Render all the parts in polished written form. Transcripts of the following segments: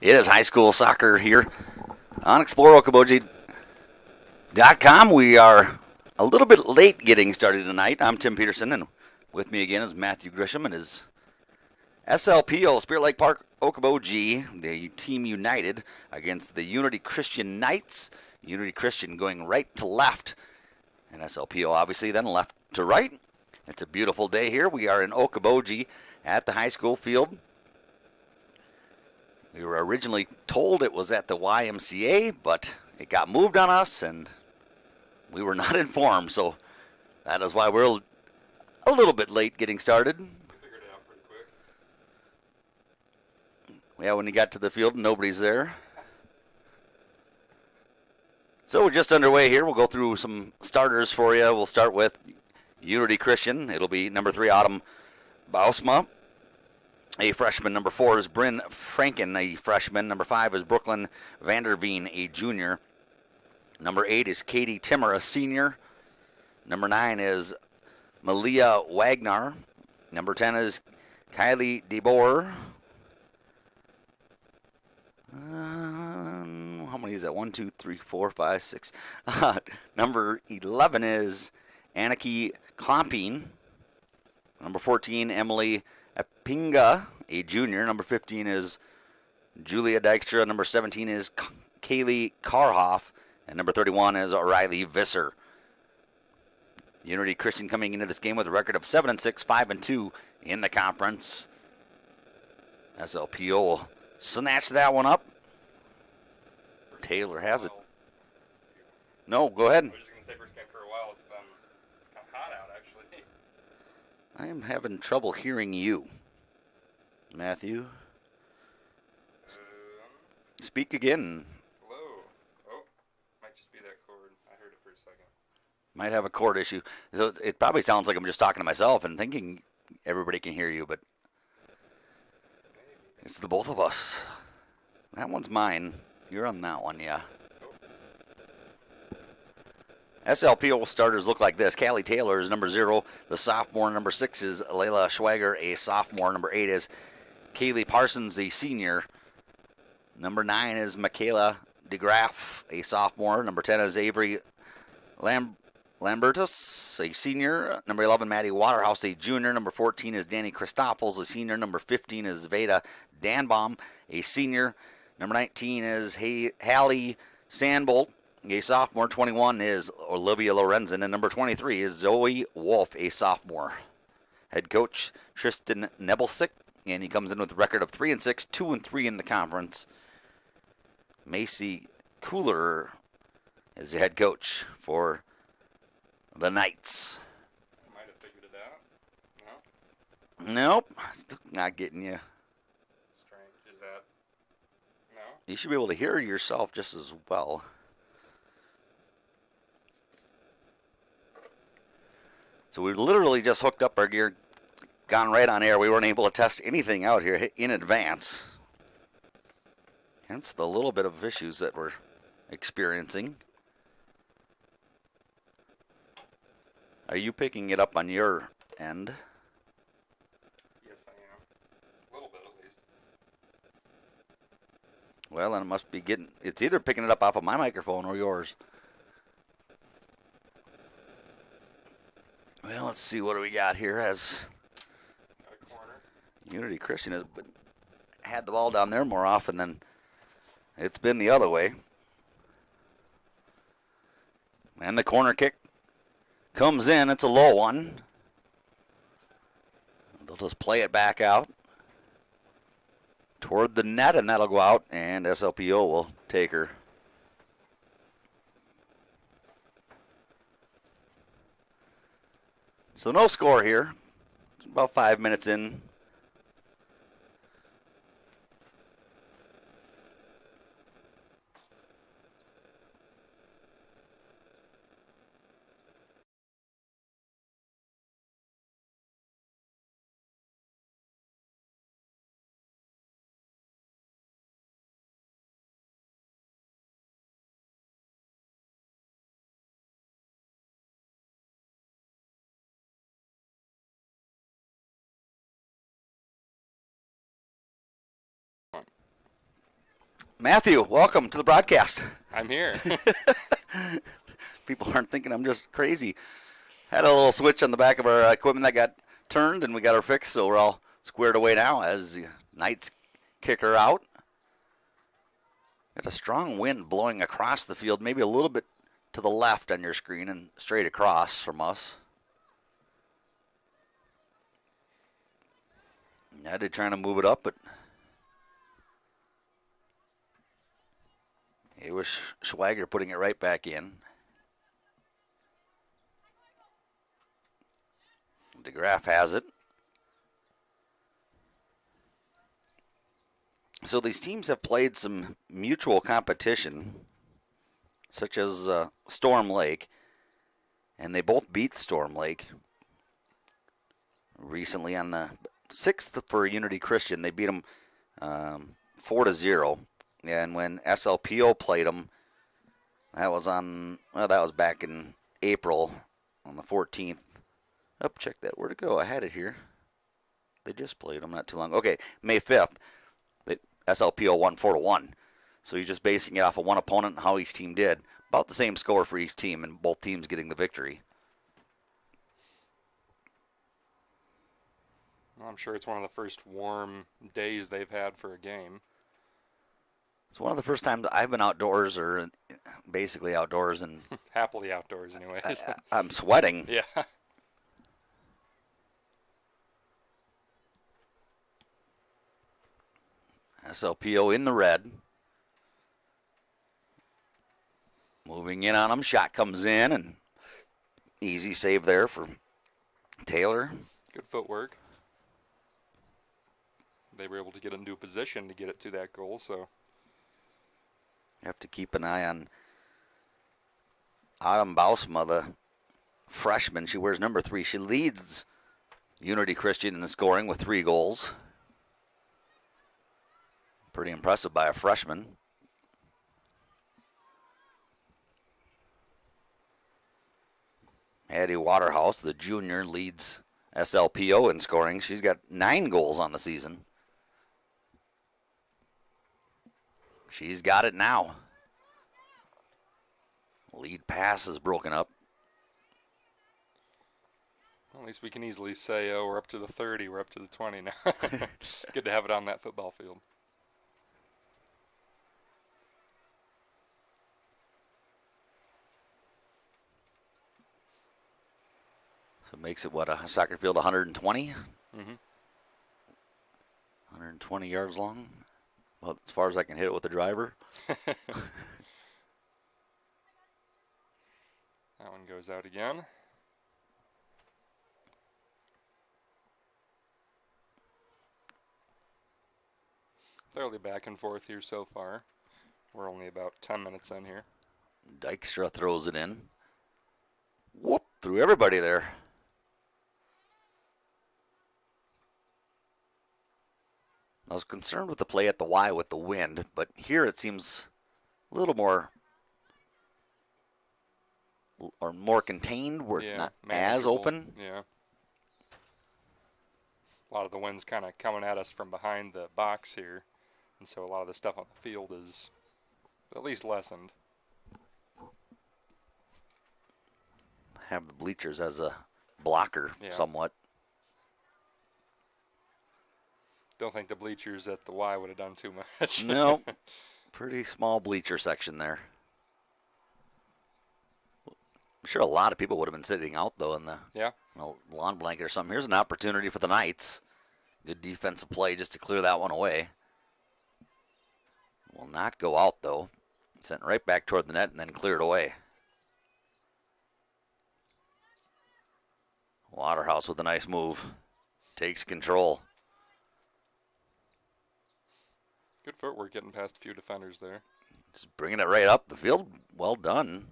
It is high school soccer here on ExploreOkoboji.com. We are a little bit late getting started tonight. I'm Tim Peterson, and with me again is Matthew Grisham and his SLPO, Spirit Lake Park Okoboji, the team united against the Unity Christian Knights. Unity Christian going right to left, and SLPO obviously then left to right. It's a beautiful day here. We are in Okoboji at the high school field. We were originally told it was at the YMCA, but it got moved on us, and we were not informed. So that is why we're a little bit late getting started. We figured it out pretty quick. Yeah, when you got to the field, nobody's there. So we're just underway here. We'll go through some starters for you. We'll start with Unity Christian. It'll be number 3, Autumn Bausma, a freshman. Number 4 is Bryn Franken, a freshman. Number 5 is Brooklyn Vanderveen, a junior. Number 8 is Katie Timmer, a senior. Number 9 is Malia Wagner. Number 10 is Kylie DeBoer. How many is that? 1, 2, 3, 4, 5, 6. Number 11 is Aniki Klomping. Number 14, Emily Epinga, a junior. Number 15 is Julia Dykstra. Number 17 is Kaylee Karhoff. And number 31 is O'Reilly Visser. Unity Christian coming into this game with a record of 7-6, 5-2 in the conference. SLPO will snatch that one up. Taylor has it. No, go ahead. I was just going to say, first game for a while, it's been kind of hot out, actually. I am having trouble hearing you, Matthew. Speak again. Hello. Oh, might just be that cord. I heard it for a second. Might have a cord issue. It probably sounds like I'm just talking to myself and thinking everybody can hear you, but Maybe. it's the both of us. That one's mine. You're on that one, yeah. SLPO starters look like this. Callie Taylor is number 0, the sophomore. Number 6 is Layla Schwager, a sophomore. Number 8 is Kaylee Parsons, a senior. Number 9 is Michaela DeGraff, a sophomore. Number 10 is Avery Lambertus, a senior. Number 11, Maddie Waterhouse, a junior. Number 14 is Danny Christoffels, a senior. Number 15 is Veda Danbaum, a senior. Number 19 is Hallie Sandbolt, a sophomore. 21 is Olivia Lorenzen, and number 23 is Zoe Wolf, a sophomore. Head coach Tristan Nebelsick, and he comes in with a record of 3-6, 2-3 in the conference. Macy Cooler is the head coach for the Knights. Might have figured it out. No? Nope, still not getting you. Strange. Is that... No? You should be able to hear yourself just as well. So we literally just hooked up our gear, gone right on air. We weren't able to test anything out here in advance. Hence the little bit of issues that we're experiencing. Are you picking it up on your end? Yes, I am. A little bit, at least. Well, then it must be getting... It's either picking it up off of my microphone or yours. Well, let's see what do we got here as Got a corner. Unity Christian has had the ball down there more often than it's been the other way. And the corner kick comes in. It's a low one. They'll just play it back out toward the net, and that'll go out, and SLPO will take her. So no score here. It's about 5 minutes in. Matthew, welcome to the broadcast. I'm here. People aren't thinking I'm just crazy. Had a little switch on the back of our equipment that got turned, and we got her fixed, so we're all squared away now as the Knights kick her out. Got a strong wind blowing across the field, maybe a little bit to the left on your screen and straight across from us. Yeah, they're trying to move it up, but it was Schwager putting it right back in. DeGraff has it. So these teams have played some mutual competition, such as Storm Lake, and they both beat Storm Lake recently on the 6th for Unity Christian. They beat them 4-0, and when SLPO played them, that was back in April on the 14th. Oh, check that. Where'd it go? I had it here. They just played them not too long. Okay, May 5th. SLPO won 4-1. So you're just basing it off of one opponent and how each team did. About the same score for each team, and both teams getting the victory. Well, I'm sure it's one of the first warm days they've had for a game. It's one of the first times I've been outdoors, or basically outdoors, and happily outdoors, anyways. I'm sweating. Yeah. SLPO in the red. Moving in on them. Shot comes in, and easy save there for Taylor. Good footwork. They were able to get into a position to get it to that goal, so. You have to keep an eye on Autumn Bausma, the freshman. She wears number 3. She leads Unity Christian in the scoring with 3 goals. Pretty impressive by a freshman. Addie Waterhouse, the junior, leads SLPO in scoring. She's got 9 goals on the season. She's got it now. Lead pass is broken up. Well, at least we can easily say, oh, we're up to the 30, we're up to the 20 now. Good to have it on that football field. So it makes it, what, a soccer field 120? Mm-hmm. 120 yards long. Well, as far as I can hit it with the driver. That one goes out again. Fairly back and forth here so far. We're only about 10 minutes in here. Dykstra throws it in. Whoop, through everybody there. I was concerned with the play at the Y with the wind, but here it seems a little more contained, where it's not as open. Yeah. A lot of the wind's kind of coming at us from behind the box here, and so a lot of the stuff on the field is at least lessened. Have the bleachers as a blocker somewhat. Don't think the bleachers at the Y would have done too much. No, pretty small bleacher section there. I'm sure a lot of people would have been sitting out, though, in the lawn blanket or something. Here's an opportunity for the Knights. Good defensive play just to clear that one away. Will not go out, though. Sent right back toward the net and then cleared away. Waterhouse with a nice move. Takes control. Good footwork getting past a few defenders there. Just bringing it right up the field. Well done.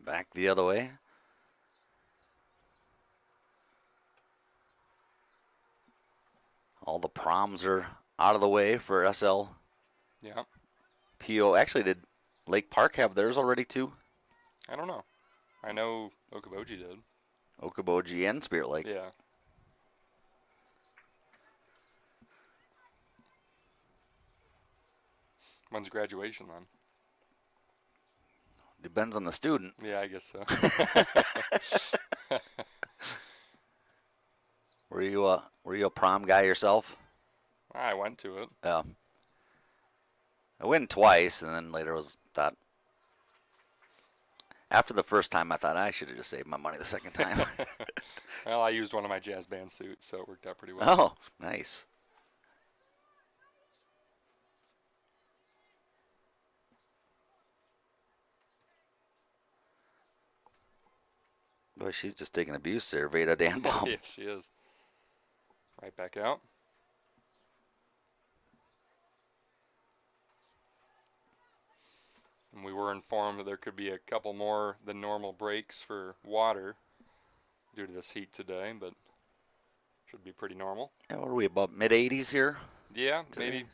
Back the other way. All the proms are out of the way for SL. Yeah. PO. Actually, did Lake Park have theirs already too? I don't know. I know Okoboji did. Okoboji and Spirit Lake. Yeah. When's graduation then? Depends on the student. Yeah, I guess so. Were you a prom guy yourself? I went to it. Yeah. I went twice, and then later thought. After the first time, I thought I should have just saved my money the second time. Well, I used one of my jazz band suits, so it worked out pretty well. Oh, nice. Boy, she's just taking abuse there, Veda Danbaum. Yes, she is. Right back out. And we were informed that there could be a couple more than normal breaks for water due to this heat today, but should be pretty normal. Yeah, what are we, about mid-80s here? Yeah, today? maybe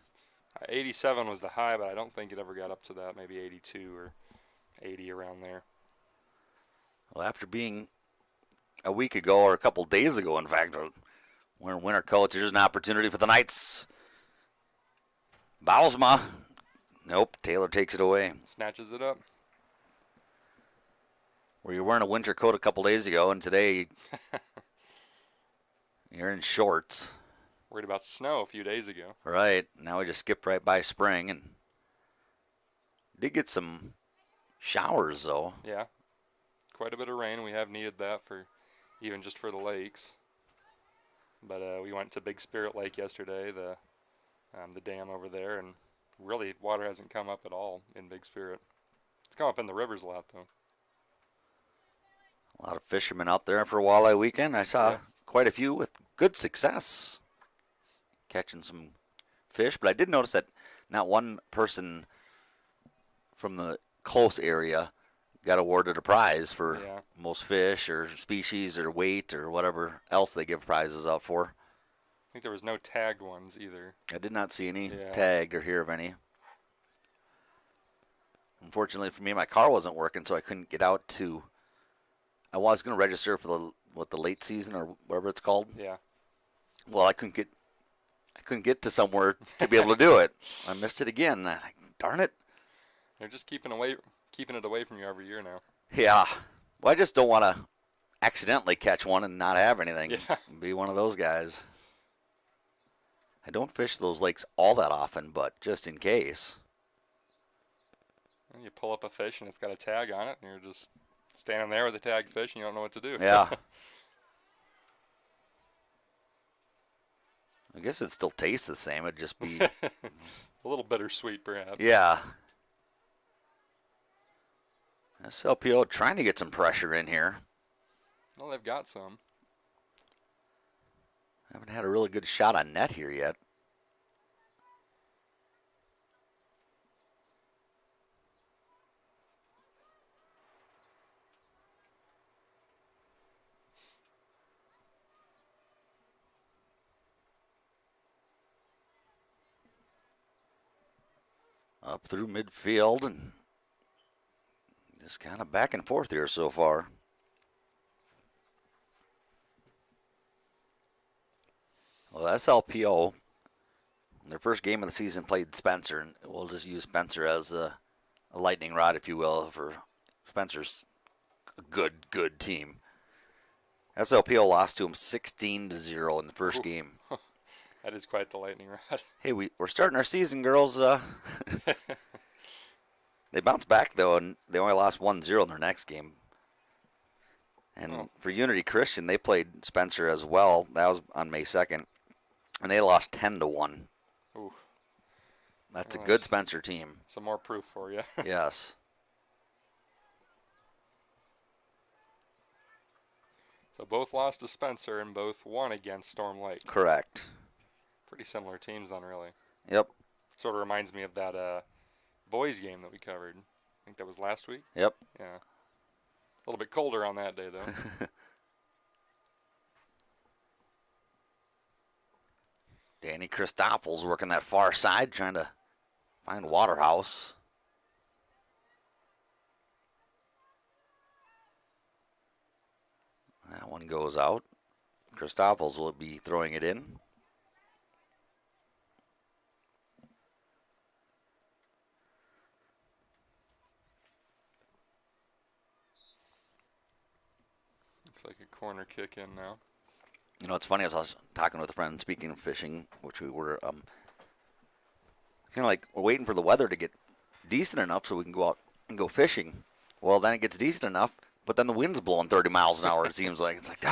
87 was the high, but I don't think it ever got up to that. Maybe 82 or 80 around there. Well, after being a week ago, or a couple days ago, in fact, we're in winter coats. There's an opportunity for the Knights. Bausma. Nope, Taylor takes it away. Snatches it up. Where you were wearing a winter coat a couple days ago, and today you're in shorts. Worried about snow a few days ago. Right. Now we just skipped right by spring, and did get some showers, though. Yeah. Quite a bit of rain. We have needed that for even just for the lakes. But we went to Big Spirit Lake yesterday, the dam over there, and really water hasn't come up at all in Big Spirit. It's come up in the rivers a lot, though. A lot of fishermen out there for walleye weekend. I saw quite a few with good success catching some fish, but I did notice that not one person from the close area got awarded a prize for most fish or species or weight or whatever else they give prizes out for. I think there was no tagged ones either. I did not see any tagged or hear of any. Unfortunately for me, my car wasn't working, so I couldn't get out to. I was going to register for the late season or whatever it's called. Yeah. Well, I couldn't get to somewhere to be able to do it. I missed it again. Darn it. They're just keeping it away from you every year now. Yeah. Well, I just don't want to accidentally catch one and not have anything. Yeah. Be one of those guys. I don't fish those lakes all that often, but just in case. And you pull up a fish and it's got a tag on it, and you're just standing there with a tagged fish and you don't know what to do. Yeah. I guess it'd still taste the same. It'd just be a little bittersweet, perhaps. Yeah. SLPO trying to get some pressure in here. Well, they've got some. Haven't had a really good shot on net here yet. Up through midfield and just kind of back and forth here so far. Well, SLPO, their first game of the season, played Spencer, and we'll just use Spencer as a lightning rod, if you will, for Spencer's a good team. SLPO lost to him 16-0 in the first game. That is quite the lightning rod. Hey, we're starting our season, girls. They bounced back, though, and they only lost 1-0 in their next game. And for Unity Christian, they played Spencer as well. That was on May 2nd. And they lost 10-1. Ooh. That's a good Spencer team. Some more proof for you. Yes. So both lost to Spencer and both won against Storm Lake. Correct. Pretty similar teams then, really. Yep. Sort of reminds me of that boys game that we covered. I think that was last week. Yep. Yeah. A little bit colder on that day, though. Danny Christoffels working that far side, trying to find Waterhouse. That one goes out. Christoffels will be throwing it in. Looks like a corner kick in now. You know, it's funny, as I was talking with a friend, speaking of fishing, which we were, kind of like we're waiting for the weather to get decent enough so we can go out and go fishing. Well, then it gets decent enough, but then the wind's blowing 30 miles an hour, it seems like. It's like,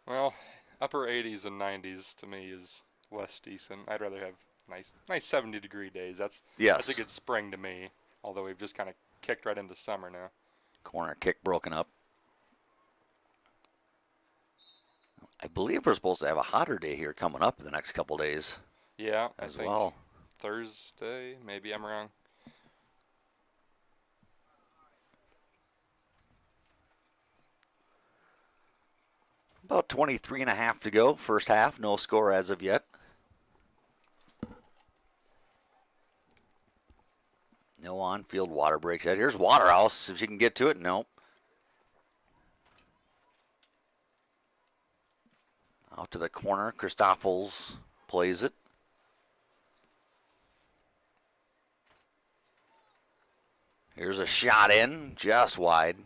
Well, upper 80s and 90s to me is less decent. I'd rather have nice 70-degree days. That's a good spring to me, although we've just kind of kicked right into summer now. Corner kick broken up. I believe we're supposed to have a hotter day here coming up in the next couple days. Yeah, as I think well. Thursday, maybe I'm wrong. About 23 and a half to go, first half. No score as of yet. No on-field water breaks out. Here's Waterhouse, if she can get to it. Nope. Out to the corner. Christoffels plays it. Here's a shot in, just wide.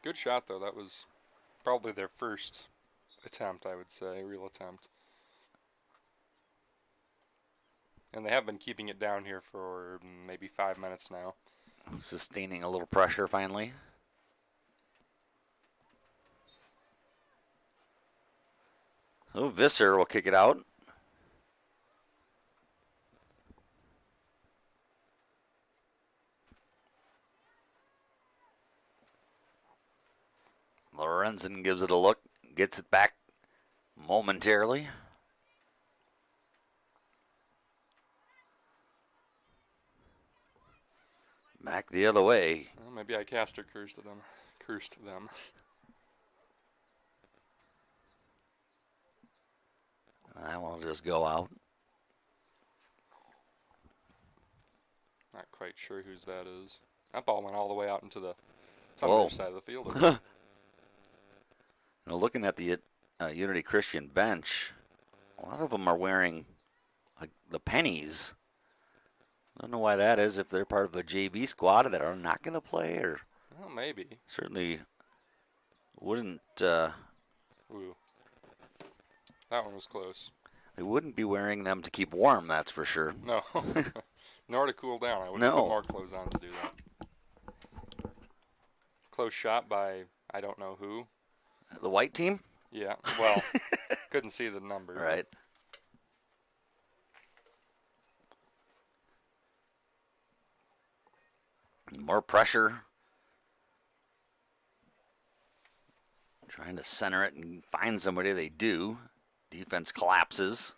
Good shot, though. That was probably their first attempt, I would say, real attempt. And they have been keeping it down here for maybe 5 minutes now. Sustaining a little pressure finally. So Visser will kick it out. Lorenzen gives it a look, gets it back momentarily. Back the other way. Well, maybe I cast her cursed them. That one will just go out. Not quite sure whose that is. That ball went all the way out into the other side of the field. Now, looking at the Unity Christian bench, a lot of them are wearing the pennies. I don't know why that is, if they're part of a JV squad that are not going to play, or well, maybe. Certainly wouldn't. Ooh. That one was close. They wouldn't be wearing them to keep warm, that's for sure. No. Nor to cool down. I would have put more clothes on to do that. Close shot by I don't know who. The white team? Yeah. Well, couldn't see the number. Right. More pressure. Trying to center it and find somebody. They do. Defense collapses.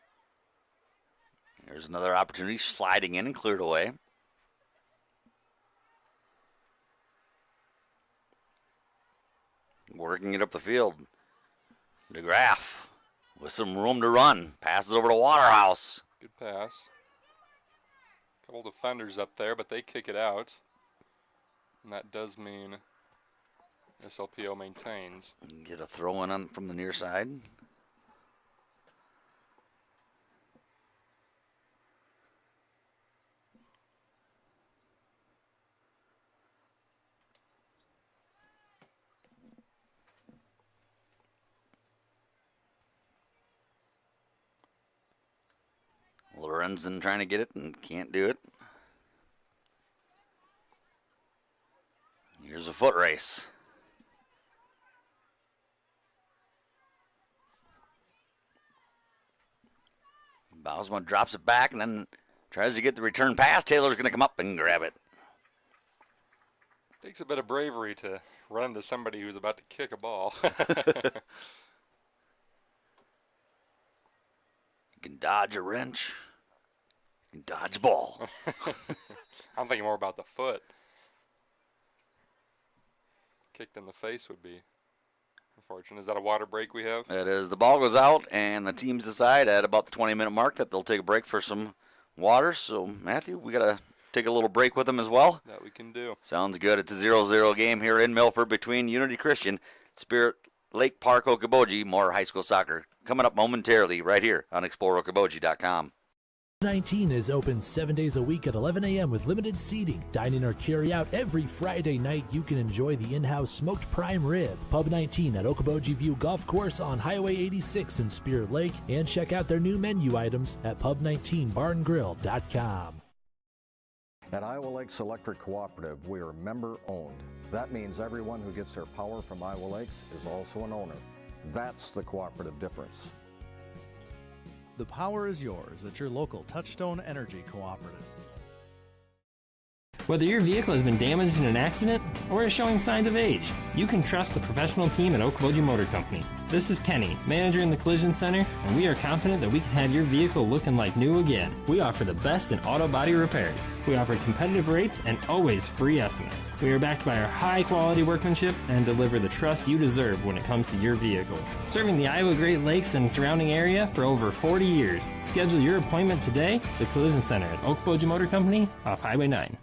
Here's another opportunity, sliding in and cleared away. Working it up the field. DeGraff with some room to run. Passes over to Waterhouse. Good pass. Couple defenders up there, but they kick it out. And that does mean SLPO maintains. Get a throw in from the near side. Lorenzen trying to get it and can't do it. Here's a foot race. Bausman drops it back and then tries to get the return pass. Taylor's going to come up and grab it. Takes a bit of bravery to run into somebody who's about to kick a ball. You can dodge a wrench. You can dodge a ball. I'm thinking more about the foot. Kicked in the face would be unfortunate. Is that a water break we have? It is. The ball goes out, and the teams decide at about the 20-minute mark that they'll take a break for some water. So, Matthew, we got to take a little break with them as well. That we can do. Sounds good. It's a 0-0 game here in Milford between Unity Christian, Spirit Lake Park, Okoboji. More high school soccer coming up momentarily right here on ExploreOkoboji.com. 19 is open 7 days a week at 11 a.m. with limited seating. Dine in or carry out every Friday night. You can enjoy the in-house smoked prime rib. Pub 19 at Okoboji View Golf Course on Highway 86 in Spirit Lake. And check out their new menu items at pub19barngrill.com. At Iowa Lakes Electric Cooperative, we are member-owned. That means everyone who gets their power from Iowa Lakes is also an owner. That's the cooperative difference. The power is yours at your local Touchstone Energy Cooperative. Whether your vehicle has been damaged in an accident or is showing signs of age, you can trust the professional team at Okoboji Motor Company. This is Kenny, manager in the Collision Center, and we are confident that we can have your vehicle looking like new again. We offer the best in auto body repairs. We offer competitive rates and always free estimates. We are backed by our high-quality workmanship and deliver the trust you deserve when it comes to your vehicle. Serving the Iowa Great Lakes and surrounding area for over 40 years. Schedule your appointment today at the Collision Center at Okoboji Motor Company off Highway 9.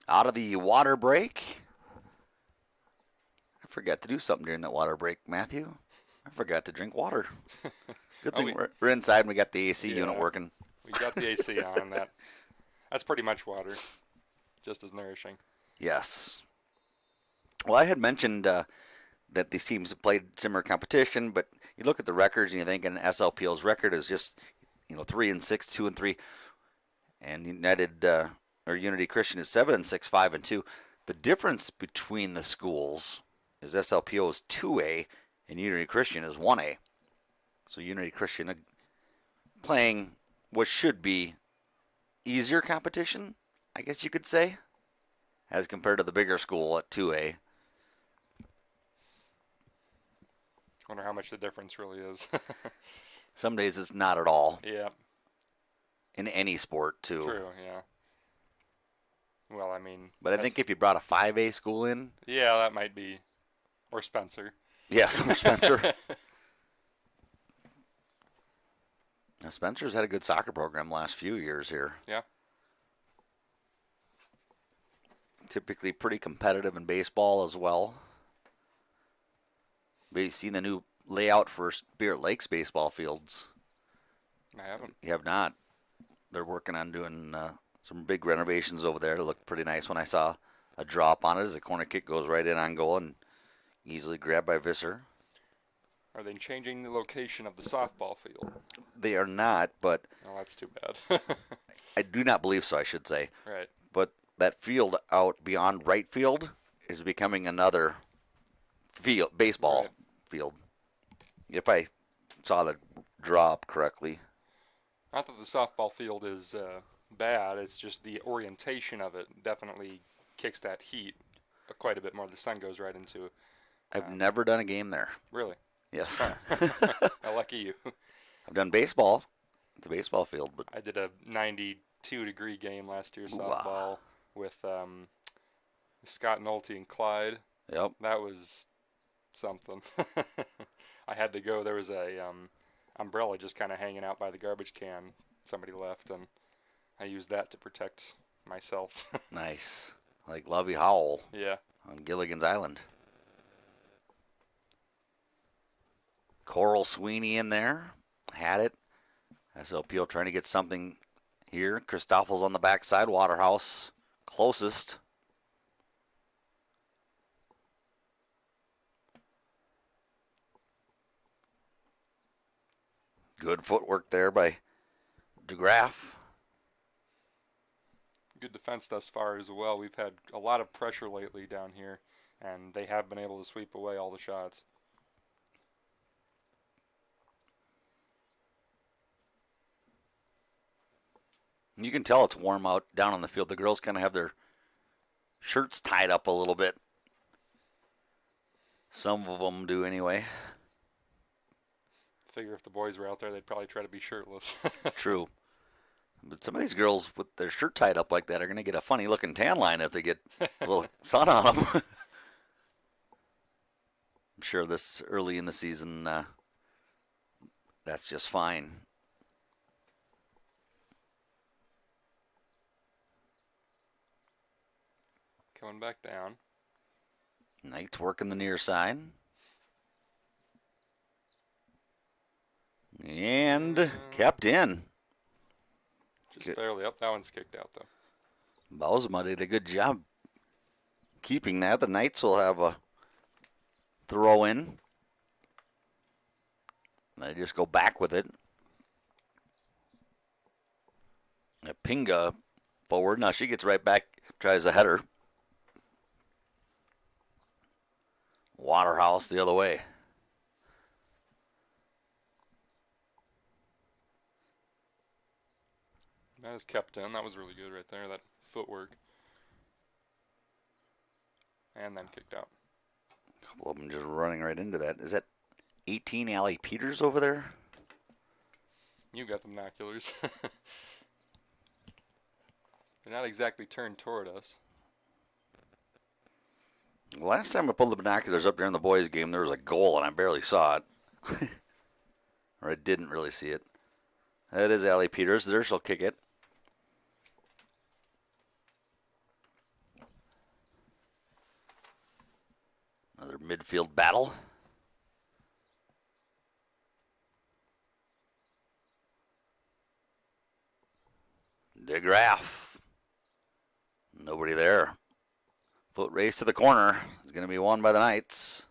Out of the water break. I forgot to do something during that water break, Matthew. I forgot to drink water. Good thing we're inside and we got the AC unit working. We got the AC on, and that's pretty much water, just as nourishing. Yes. Well, I had mentioned that these teams have played similar competition, but you look at the records and you think an SLPL's record is just 3-6, 2-3, and Unity Christian is 7-6, 5-2. The difference between the schools is SLPO is 2A and Unity Christian is 1A. So Unity Christian playing what should be easier competition, I guess you could say, as compared to the bigger school at 2A. Wonder how much the difference really is. Some days it's not at all. Yeah. In any sport, too. True, yeah. Well, I mean... But I think if you brought a 5A school in... Yeah, that might be... Or Spencer. Yes, or Spencer. Now, Spencer's had a good soccer program last few years here. Yeah. Typically pretty competitive in baseball as well. Have you seen the new layout for Spirit Lakes baseball fields? I haven't. You have not. They're working on doing some big renovations over there. It looked pretty nice when I saw a drop on it as the corner kick goes right in on goal and easily grabbed by Visser. Are they changing the location of the softball field? They are not, but... Oh, that's too bad. I do not believe so, I should say. Right. But that field out beyond right field is becoming another field, baseball field. If I saw the drop correctly. Not that the softball field is bad, it's just the orientation of it definitely kicks that heat quite a bit more. The sun goes right into. I've never done a game there. Really? Yes. Lucky you. I've done baseball at the baseball field, but I did a 92-degree game last year, softball, wow. with Scott Nolte and Clyde. Yep. That was something. I had to go. There was a umbrella just kind of hanging out by the garbage can somebody left, and I used that to protect myself. Nice. Like Lovey Howell Yeah. on Gilligan's Island. Coral Sweeney in there. Had it. SLPO trying to get something here. Christophel's on the backside. Waterhouse closest. Good footwork there by DeGraff. Good defense thus far as well. We've had a lot of pressure lately down here, and they have been able to sweep away all the shots. You can tell it's warm out down on the field. The girls kind of have their shirts tied up a little bit. Some of them do anyway. Figure if the boys were out there, they'd probably try to be shirtless. True. But some of these girls with their shirt tied up like that are going to get a funny looking tan line if they get a little sun on them. I'm sure this early in the season, that's just fine. Coming back down. Knight's working the near side. And kept in. Just barely up. That one's kicked out, though. Bausma did a good job keeping that. The Knights will have a throw in. They just go back with it. Pinga forward. Now she gets right back, tries a header. Waterhouse the other way. That is kept in. That was really good right there, that footwork. And then kicked out. A couple of them just running right into that. Is that 18 Allie Peters over there? You got the binoculars. They're not exactly turned toward us. Last time I pulled the binoculars up there in the boys' game, there was a goal, and I barely saw it. Or I didn't really see it. That is Allie Peters. There she'll kick it. Another midfield battle. DeGraff. Nobody there. Foot race to the corner. It's going to be won by the Knights.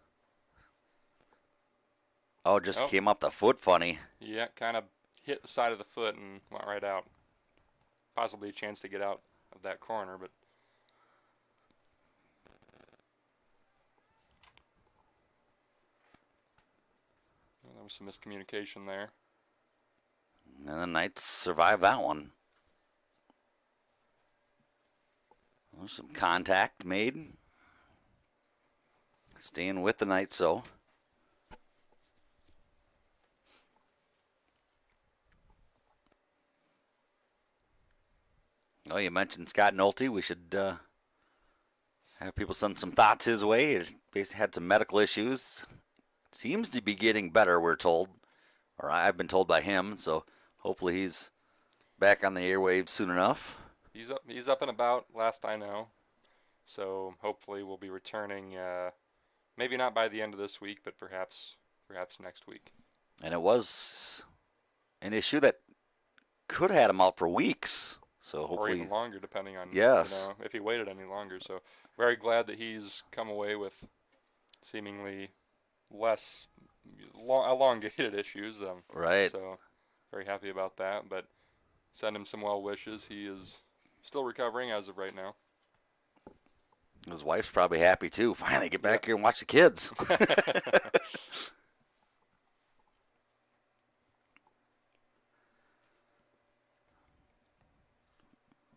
Oh, just came up the foot funny. Yeah, kind of hit the side of the foot and went right out. Possibly a chance to get out of that corner, but there was some miscommunication there. And the Knights survive that one. There's some contact made. Staying with the Knights, so. Oh, you mentioned Scott Nolte. We should have people send some thoughts his way. He basically had some medical issues. Seems to be getting better, we're told. Or I've been told by him, so hopefully he's back on the airwaves soon enough. He's up and about, last I know. So hopefully we'll be returning, maybe not by the end of this week, but perhaps next week. And it was an issue that could have had him out for weeks. So hopefully, or even longer, depending on yes, if he waited any longer. So very glad that he's come away with seemingly less elongated issues. Right. So very happy about that. But send him some well wishes. He is still recovering as of right now. His wife's probably happy too. Finally get back here and watch the kids.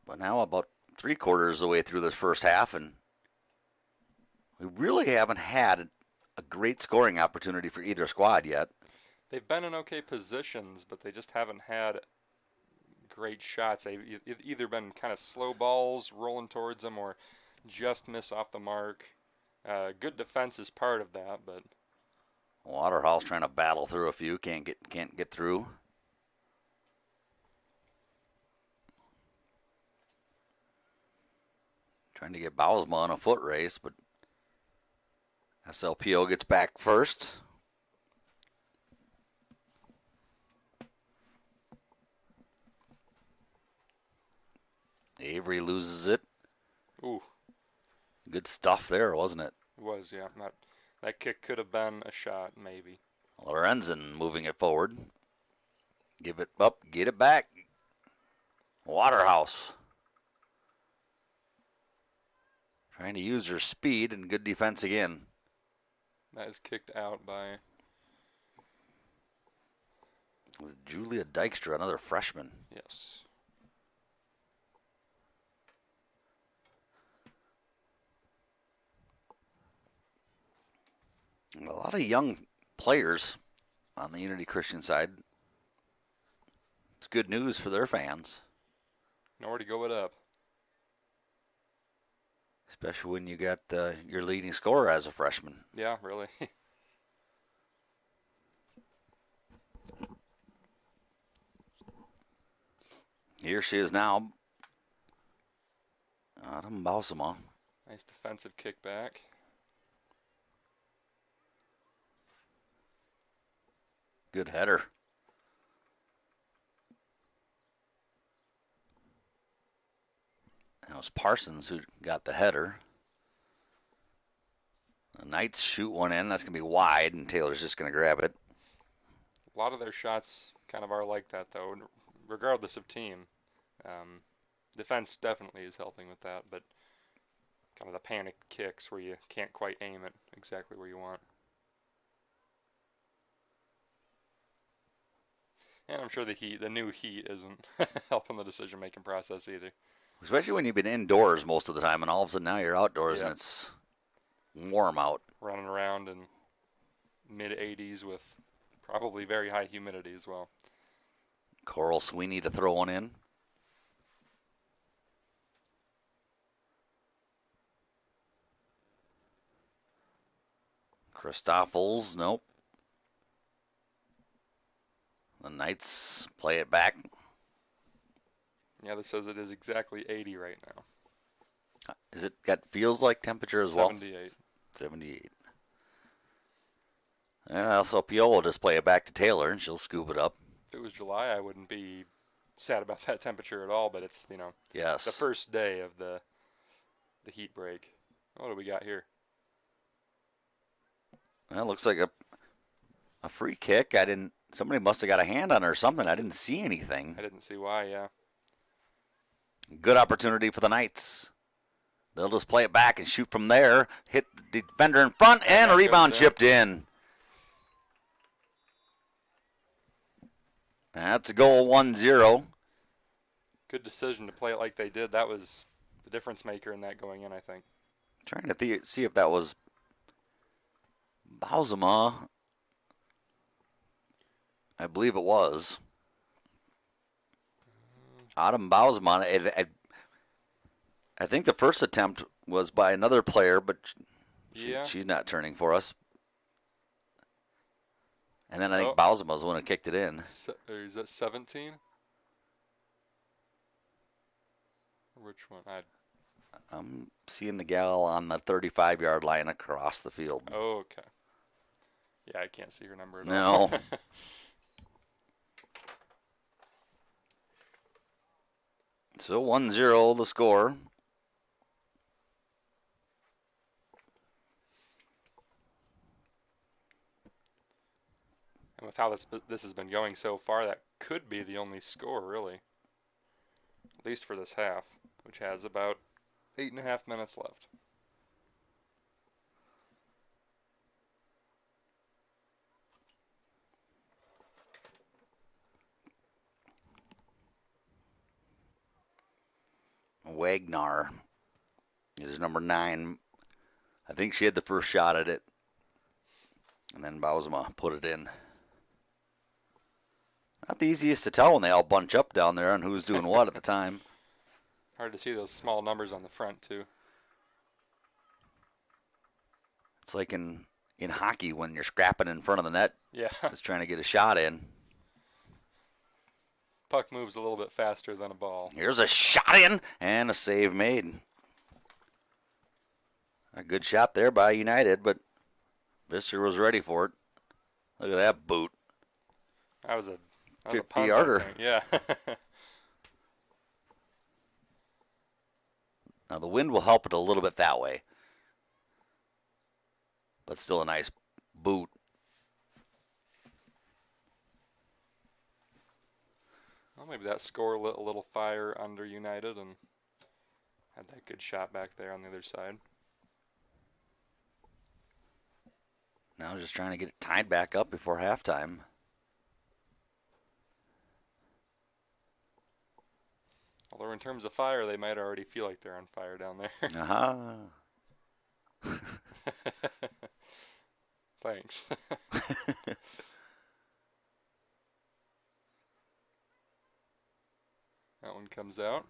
But now about 3/4 of the way through this first half, and We really haven't had a great scoring opportunity for either squad yet. They've been in okay positions, but they just haven't had great shots. They've either been kind of slow balls rolling towards them or just miss off the mark. Good defense is part of that, but Waterhouse trying to battle through a few, can't get through. Trying to get Bausma on a foot race, but SLPO gets back first. Avery loses it. ooh, Good stuff there, wasn't it? it was, yeah. That kick could have been a shot, maybe. Lorenzen moving it forward. Give it up, get it back. Waterhouse. Trying to use her speed and good defense again. That is kicked out by Julia Dykstra, another freshman. yes. A lot of young players on the Unity Christian side. It's good news for their fans, Nowhere to go it up. especially when you got your leading scorer as a freshman. Yeah, really. Here she is now. Autumn Bausma. Nice defensive kick back. Good header. That was Parsons who got the header. The Knights shoot one in. That's going to be wide, and Taylor's just going to grab it. A lot of their shots kind of are like that, though, regardless of team. Defense definitely is helping with that, but kind of the panic kicks where you can't quite aim it exactly where you want. And I'm sure the new heat isn't helping the decision-making process either. Especially when you've been indoors most of the time, and all of a sudden now you're outdoors Yep. and it's warm out. Running around in mid-80s with probably very high humidity as well. Coral Sweeney to throw one in. Christoffels, nope. The Knights play it back. Yeah, this says it is exactly 80 right now. Is it got feels like temperature as well? 78. 78. SLPO will just play it back to Taylor, and she'll scoop it up. If it was July, I wouldn't be sad about that temperature at all, but it's, Yes. the first day of the heat break. What do we got here? Well, it looks like a free kick. Somebody must have got a hand on her or something. I didn't see anything. I didn't see why, yeah. Good opportunity for the Knights. They'll just play it back and shoot from there. Hit the defender in front, and a rebound chipped in. That's a goal, 1-0. Good decision to play it like they did. That was the difference maker in that going in, I think. Trying to see if that was Bausma. I believe it was. Autumn Bausma. I think the first attempt was by another player, but she's not turning for us. And then I think Bausma was the one who kicked it in. Is that 17? Which one? I'm seeing the gal on the 35-yard line across the field. Oh, okay. Yeah, I can't see her number at all. No. So 1-0 the score. And with how this has been going so far, that could be the only score, really. At least for this half, which has about 8.5 minutes left. Wagner is number 9. I think she had the first shot at it. And then Bausma put it in. Not the easiest to tell when they all bunch up down there on who's doing what at the time. Hard to see those small numbers on the front, too. It's like in hockey when you're scrapping in front of the net. Yeah. Just trying to get a shot in. Puck moves a little bit faster than a ball. Here's a shot in and a save made. A good shot there by United, but Visser was ready for it. Look at that boot. That was a 50-yarder. Yeah. Now the wind will help it a little bit that way. But still a nice boot. Well, maybe that score lit a little fire under United and had that good shot back there on the other side. Now just trying to get it tied back up before halftime. Although in terms of fire, they might already feel like they're on fire down there. Thanks. That one comes out.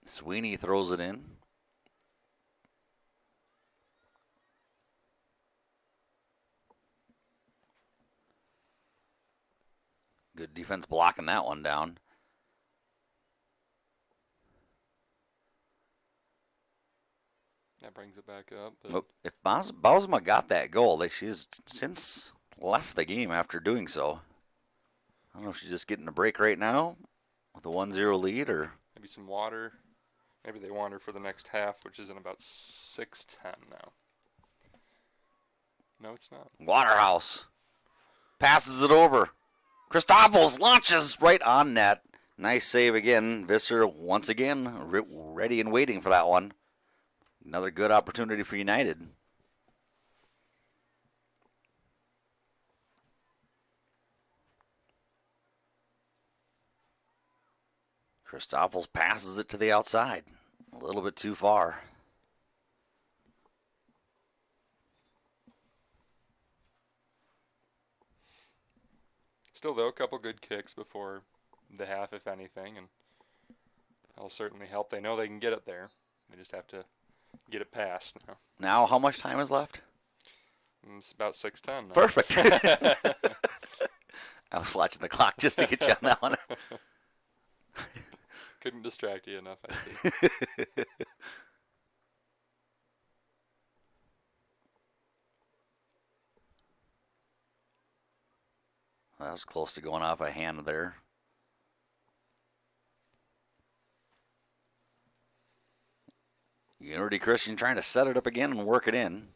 Sweeney throws it in. Good defense blocking that one down. That brings it back up. But Oh, if Bausma got that goal, she's since left the game after doing so. I don't know if she's just getting a break right now with a 1-0 lead or... maybe some water. Maybe they want her for the next half, which is in about 6:10 now. No, it's not. Waterhouse passes it over. Christoffels launches right on net. Nice save again. Visser once again ready and waiting for that one. Another good opportunity for United. Christoffels passes it to the outside. A little bit too far. Still, though, a couple good kicks before the half, if anything, and that'll certainly help. They know they can get it there. They just have to get it past now. Now, how much time is left? It's about 6:10 now. Perfect. I was watching the clock just to get you on that one. Couldn't distract you enough, I see. That was close to going off a hand there. Unity Christian trying to set it up again and work it in.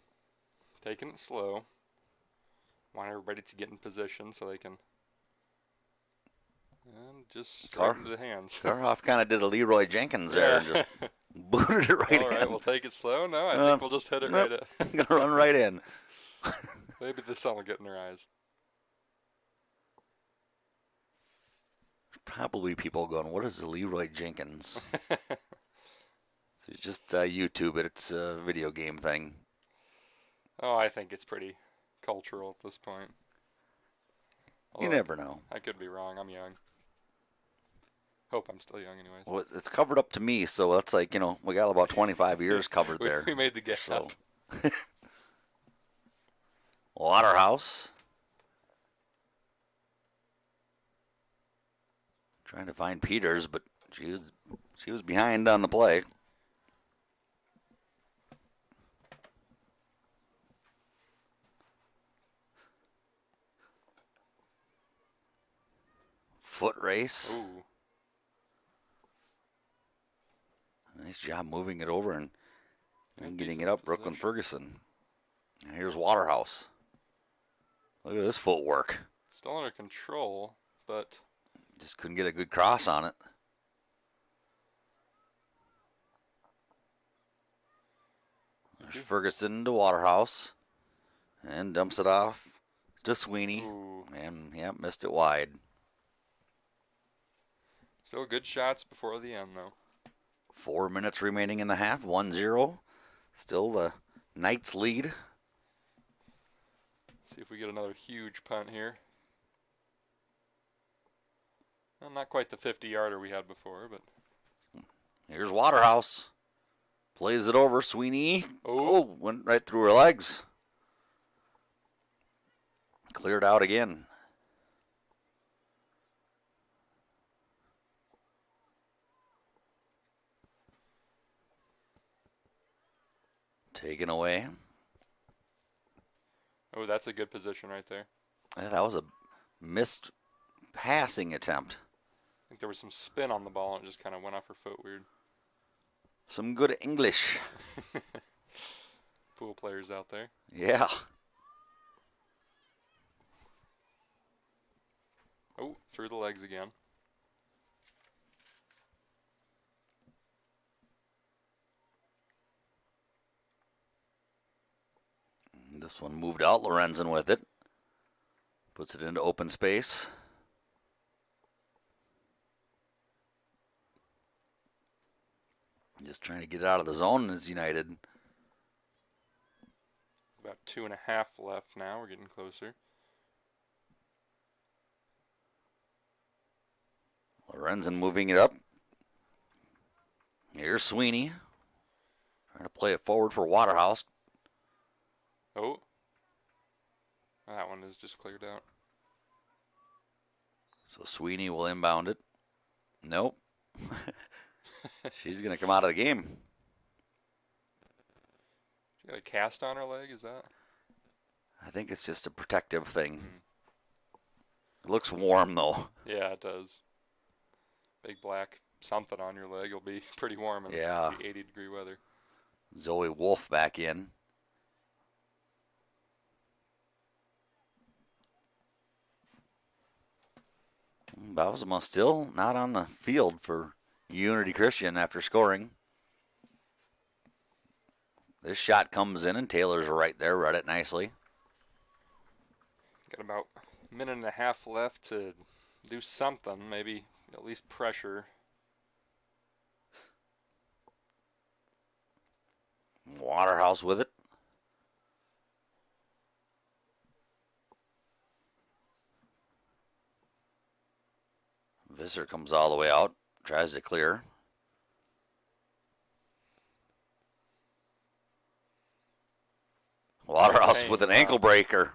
Taking it slow. Want everybody to get in position so they can... and just straight into the hands. Karhoff kind of did a Leroy Jenkins there and just booted it right in. All right, we'll take it slow. No, I think we'll just hit it right in. I'm going to run right in. Maybe the sun will get in their eyes. Probably people going, what is the Leroy Jenkins? It's just YouTube it. It's a video game thing. Oh, I think it's pretty cultural at this point. You never know. I could be wrong. I'm young. Hope I'm still young anyways. Well, it's covered up to me, so that's like, we got about 25 years covered there. We made the gap. So. Waterhouse. Trying to find Peters, but she was behind on the play. Foot race. Ooh. Nice job moving it over and getting it Decent up, Brooklyn Ferguson. And here's Waterhouse. Look at this footwork. Still under control, but just couldn't get a good cross on it. There's Ferguson to Waterhouse and dumps it off to Sweeney. ooh. And missed it wide. Still good shots before the end though. 4 minutes remaining in the half, 1-0. Still the Knights lead. See if we get another huge punt here. Well, not quite the 50-yarder we had before, but... Here's Waterhouse. Plays it over. Sweeney. Oh, went right through her legs. Cleared out again. Taken away. Oh, that's a good position right there. Yeah, that was a missed passing attempt. I think there was some spin on the ball and it just kind of went off her foot weird. Some good English. Pool players out there. Yeah. Oh, through the legs again. This one moved out. Lorenzen with it. Puts it into open space. Just trying to get it out of the zone as United. About 2.5 left now. We're getting closer. Lorenzen moving it up. Here's Sweeney. Trying to play it forward for Waterhouse. Oh. That one is just cleared out. So Sweeney will inbound it. Nope. She's going to come out of the game. She got a cast on her leg, is that? I think it's just a protective thing. It looks warm, though. Yeah, it does. Big black something on your leg will be pretty warm in 80-degree weather. Zoe Wolf back in. Bausema still not on the field for Unity Christian after scoring. This shot comes in and Taylor's right there, read it nicely. Got about a minute and a half left to do something, maybe at least pressure. Waterhouse with it. Visser comes all the way out, tries to clear. Waterhouse with an ankle breaker.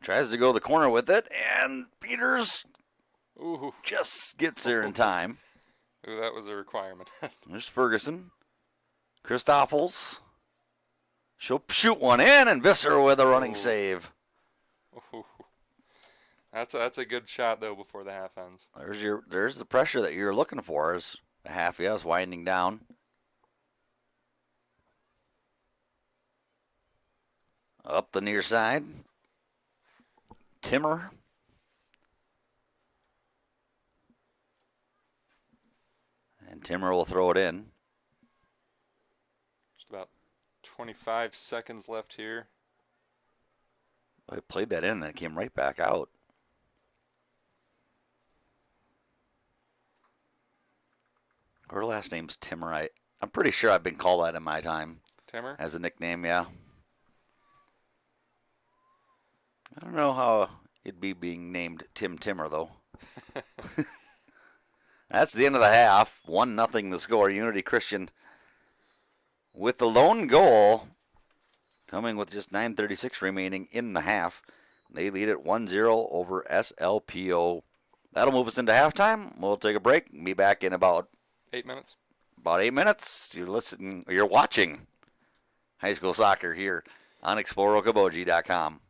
Tries to go the corner with it, and Peters just gets there in time. Ooh, that was a requirement. There's Ferguson. Christoffels. She'll shoot one in, and Visser with a running save. Ooh. That's a good shot, though, before the half ends. There's the pressure that you're looking for as the half is winding down. Up the near side. Timmer. And Timmer will throw it in. Just about 25 seconds left here. I played that in and then it came right back out. Her last name's Timmer. I'm pretty sure I've been called that in my time. Timmer? As a nickname, yeah. I don't know how it'd be being named Tim Timmer, though. That's the end of the half. 1-0 the score. Unity Christian with the lone goal coming with just 9:36 remaining in the half. They lead it 1-0 over SLPO. That'll move us into halftime. We'll take a break and be back in about 8 minutes. About 8 minutes. You're watching high school soccer here on ExploreOkoboji.com.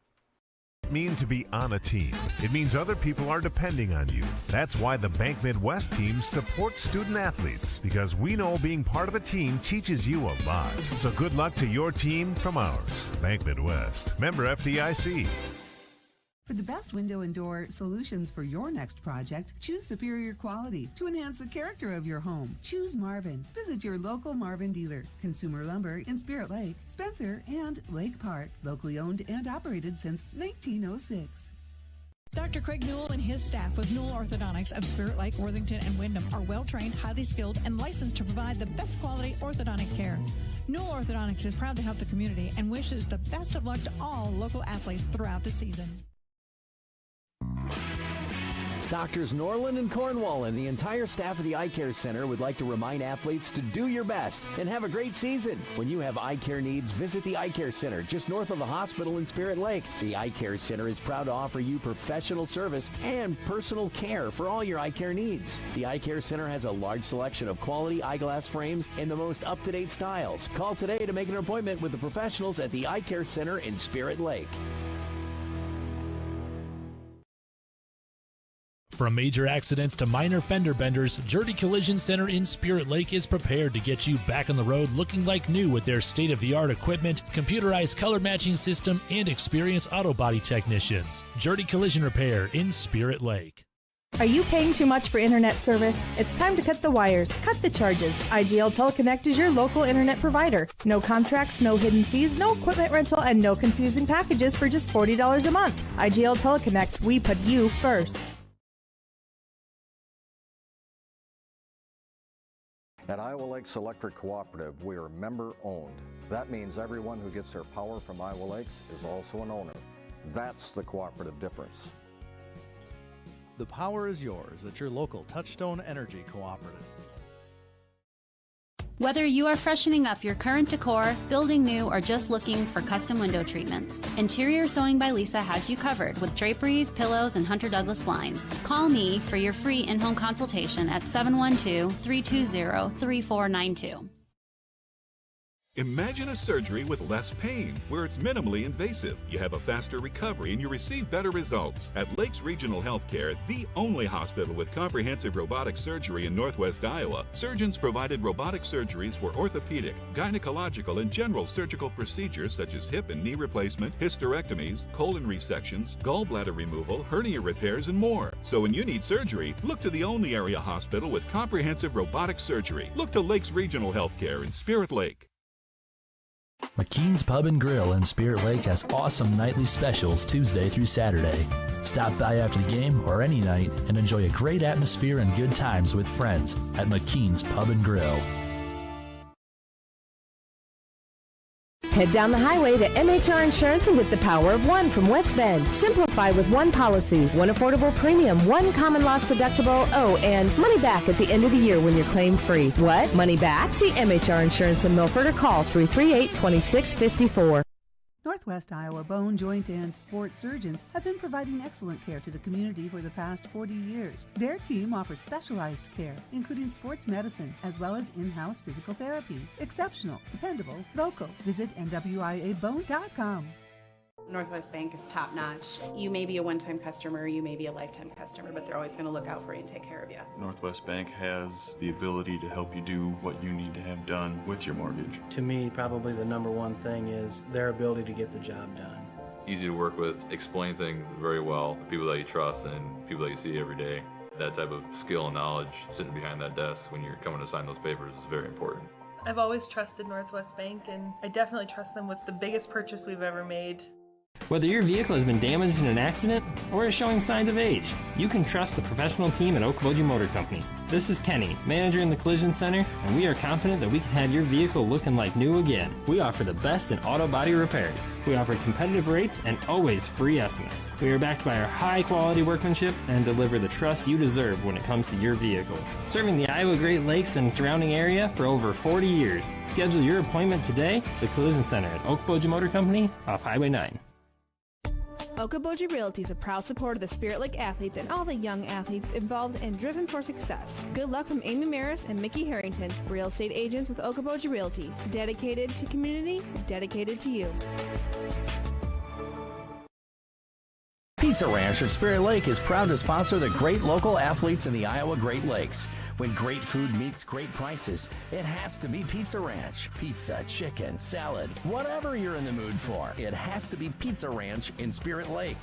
It means to be on a team. It means other people are depending on you. That's why the Bank Midwest team supports student athletes, because we know being part of a team teaches you a lot. So good luck to your team from ours. Bank Midwest. Member FDIC. For the best window and door solutions for your next project, choose superior quality to enhance the character of your home. Choose Marvin. Visit your local Marvin dealer. Consumer Lumber in Spirit Lake, Spencer, and Lake Park. Locally owned and operated since 1906. Dr. Craig Newell and his staff with Newell Orthodontics of Spirit Lake, Worthington, and Wyndham are well-trained, highly skilled, and licensed to provide the best quality orthodontic care. Newell Orthodontics is proud to help the community and wishes the best of luck to all local athletes throughout the season. Doctors Norland and Cornwall and the entire staff of the Eye Care Center would like to remind athletes to do your best and have a great season. When you have eye care needs, visit the Eye Care Center just north of the hospital in Spirit Lake. The Eye Care Center is proud to offer you professional service and personal care for all your eye care needs. The Eye Care Center has a large selection of quality eyeglass frames and the most up-to-date styles. Call today to make an appointment with the professionals at the Eye Care Center in Spirit Lake. From major accidents to minor fender benders, Jurdy Collision Center in Spirit Lake is prepared to get you back on the road looking like new with their state-of-the-art equipment, computerized color matching system, and experienced auto body technicians. Jurdy Collision Repair in Spirit Lake. Are you paying too much for internet service? It's time to cut the wires, cut the charges. IGL Teleconnect is your local internet provider. No contracts, no hidden fees, no equipment rental, and no confusing packages for just $40 a month. IGL Teleconnect, we put you first. At Iowa Lakes Electric Cooperative, we are member-owned. That means everyone who gets their power from Iowa Lakes is also an owner. That's the cooperative difference. The power is yours at your local Touchstone Energy Cooperative. Whether you are freshening up your current decor, building new, or just looking for custom window treatments, Interior Sewing by Lisa has you covered with draperies, pillows, and Hunter Douglas blinds. Call me for your free in-home consultation at 712-320-3492. Imagine a surgery with less pain, where it's minimally invasive. You have a faster recovery and you receive better results. At Lakes Regional Healthcare, the only hospital with comprehensive robotic surgery in Northwest Iowa, surgeons provided robotic surgeries for orthopedic, gynecological, and general surgical procedures such as hip and knee replacement, hysterectomies, colon resections, gallbladder removal, hernia repairs, and more. So when you need surgery, look to the only area hospital with comprehensive robotic surgery. Look to Lakes Regional Healthcare in Spirit Lake. McKean's Pub and Grill in Spirit Lake has awesome nightly specials Tuesday through Saturday. Stop by after the game or any night and enjoy a great atmosphere and good times with friends at McKean's Pub and Grill. Head down the highway to MHR Insurance and get the power of one from West Bend. Simplify with one policy, one affordable premium, one common loss deductible, and money back at the end of the year when you're claim free. What? Money back? See MHR Insurance in Milford or call 338-2654. Northwest Iowa bone, joint, and sports surgeons have been providing excellent care to the community for the past 40 years. Their team offers specialized care, including sports medicine, as well as in-house physical therapy. Exceptional, dependable, local. Visit NWIAbone.com. Northwest Bank is top-notch. You may be a one-time customer, you may be a lifetime customer, but they're always going to look out for you and take care of you. Northwest Bank has the ability to help you do what you need to have done with your mortgage. To me, probably the number one thing is their ability to get the job done. Easy to work with, explain things very well, people that you trust and people that you see every day. That type of skill and knowledge sitting behind that desk when you're coming to sign those papers is very important. I've always trusted Northwest Bank, and I definitely trust them with the biggest purchase we've ever made. Whether your vehicle has been damaged in an accident or is showing signs of age, you can trust the professional team at Okoboji Motor Company. This is Kenny, manager in the Collision Center, and we are confident that we can have your vehicle looking like new again. We offer the best in auto body repairs. We offer competitive rates and always free estimates. We are backed by our high-quality workmanship and deliver the trust you deserve when it comes to your vehicle. Serving the Iowa Great Lakes and surrounding area for over 40 years. Schedule your appointment today, the Collision Center at Okoboji Motor Company off Highway 9. Okoboji Realty is a proud supporter of the Spirit Lake athletes and all the young athletes involved and driven for success. Good luck from Amy Maris and Mickey Harrington, real estate agents with Okoboji Realty. Dedicated to community, dedicated to you. Pizza Ranch of Spirit Lake is proud to sponsor the great local athletes in the Iowa Great Lakes. When great food meets great prices, it has to be Pizza Ranch. Pizza, chicken, salad, whatever you're in the mood for, it has to be Pizza Ranch in Spirit Lake.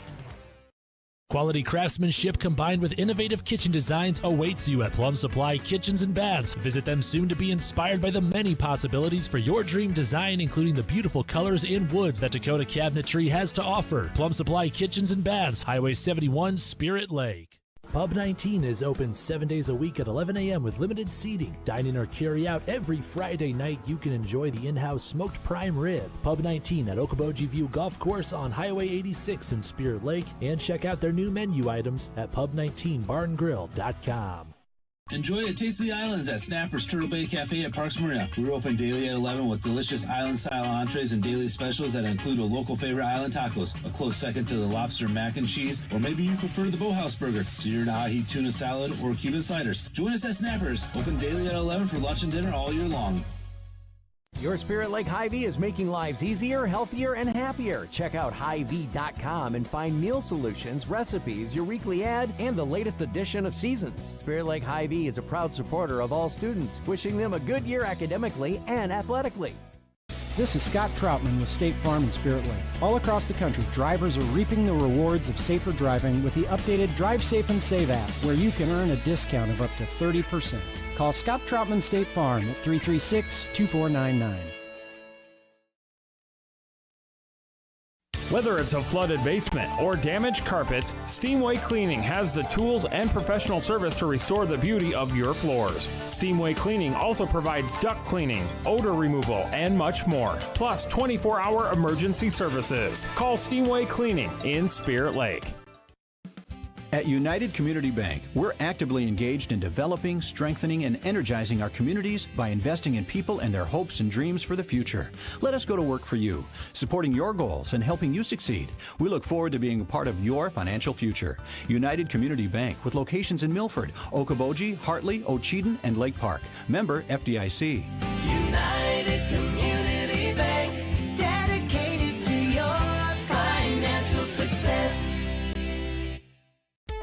Quality craftsmanship combined with innovative kitchen designs awaits you at Plum Supply Kitchens and Baths. Visit them soon to be inspired by the many possibilities for your dream design, including the beautiful colors and woods that Dakota Cabinetry has to offer. Plum Supply Kitchens and Baths, Highway 71, Spirit Lake. Pub 19 is open 7 days a week at 11 a.m. with limited seating. Dine in or carry out every Friday night. You can enjoy the in-house smoked prime rib. Pub 19 at Okoboji View Golf Course on Highway 86 in Spirit Lake. And check out their new menu items at pub19barngrill.com. Enjoy a taste of the islands at Snapper's Turtle Bay Cafe at Parks Marina. We're open daily at 11 with delicious island-style entrees and daily specials that include a local favorite island tacos, a close second to the lobster mac and cheese, or maybe you prefer the Boathouse burger, seared ahi tuna salad, or Cuban sliders. Join us at Snapper's, open daily at 11 for lunch and dinner all year long. Your Spirit Lake Hy-Vee is making lives easier, healthier, and happier. Check out Hy-Vee.com and find meal solutions, recipes, your weekly ad, and the latest edition of Seasons. Spirit Lake Hy-Vee is a proud supporter of all students, wishing them a good year academically and athletically. This is Scott Troutman with State Farm in Spirit Lake. All across the country, drivers are reaping the rewards of safer driving with the updated Drive Safe and Save app, where you can earn a discount of up to 30%. Call Scott Troutman State Farm at 336-2499. Whether it's a flooded basement or damaged carpets, Steamway Cleaning has the tools and professional service to restore the beauty of your floors. Steamway Cleaning also provides duct cleaning, odor removal, and much more, plus 24-hour emergency services. Call Steamway Cleaning in Spirit Lake. At United Community Bank, we're actively engaged in developing, strengthening, and energizing our communities by investing in people and their hopes and dreams for the future. Let us go to work for you, supporting your goals and helping you succeed. We look forward to being a part of your financial future. United Community Bank, with locations in Milford, Okoboji, Hartley, Ocheyedan, and Lake Park. Member FDIC. United Community Bank, dedicated to your financial success.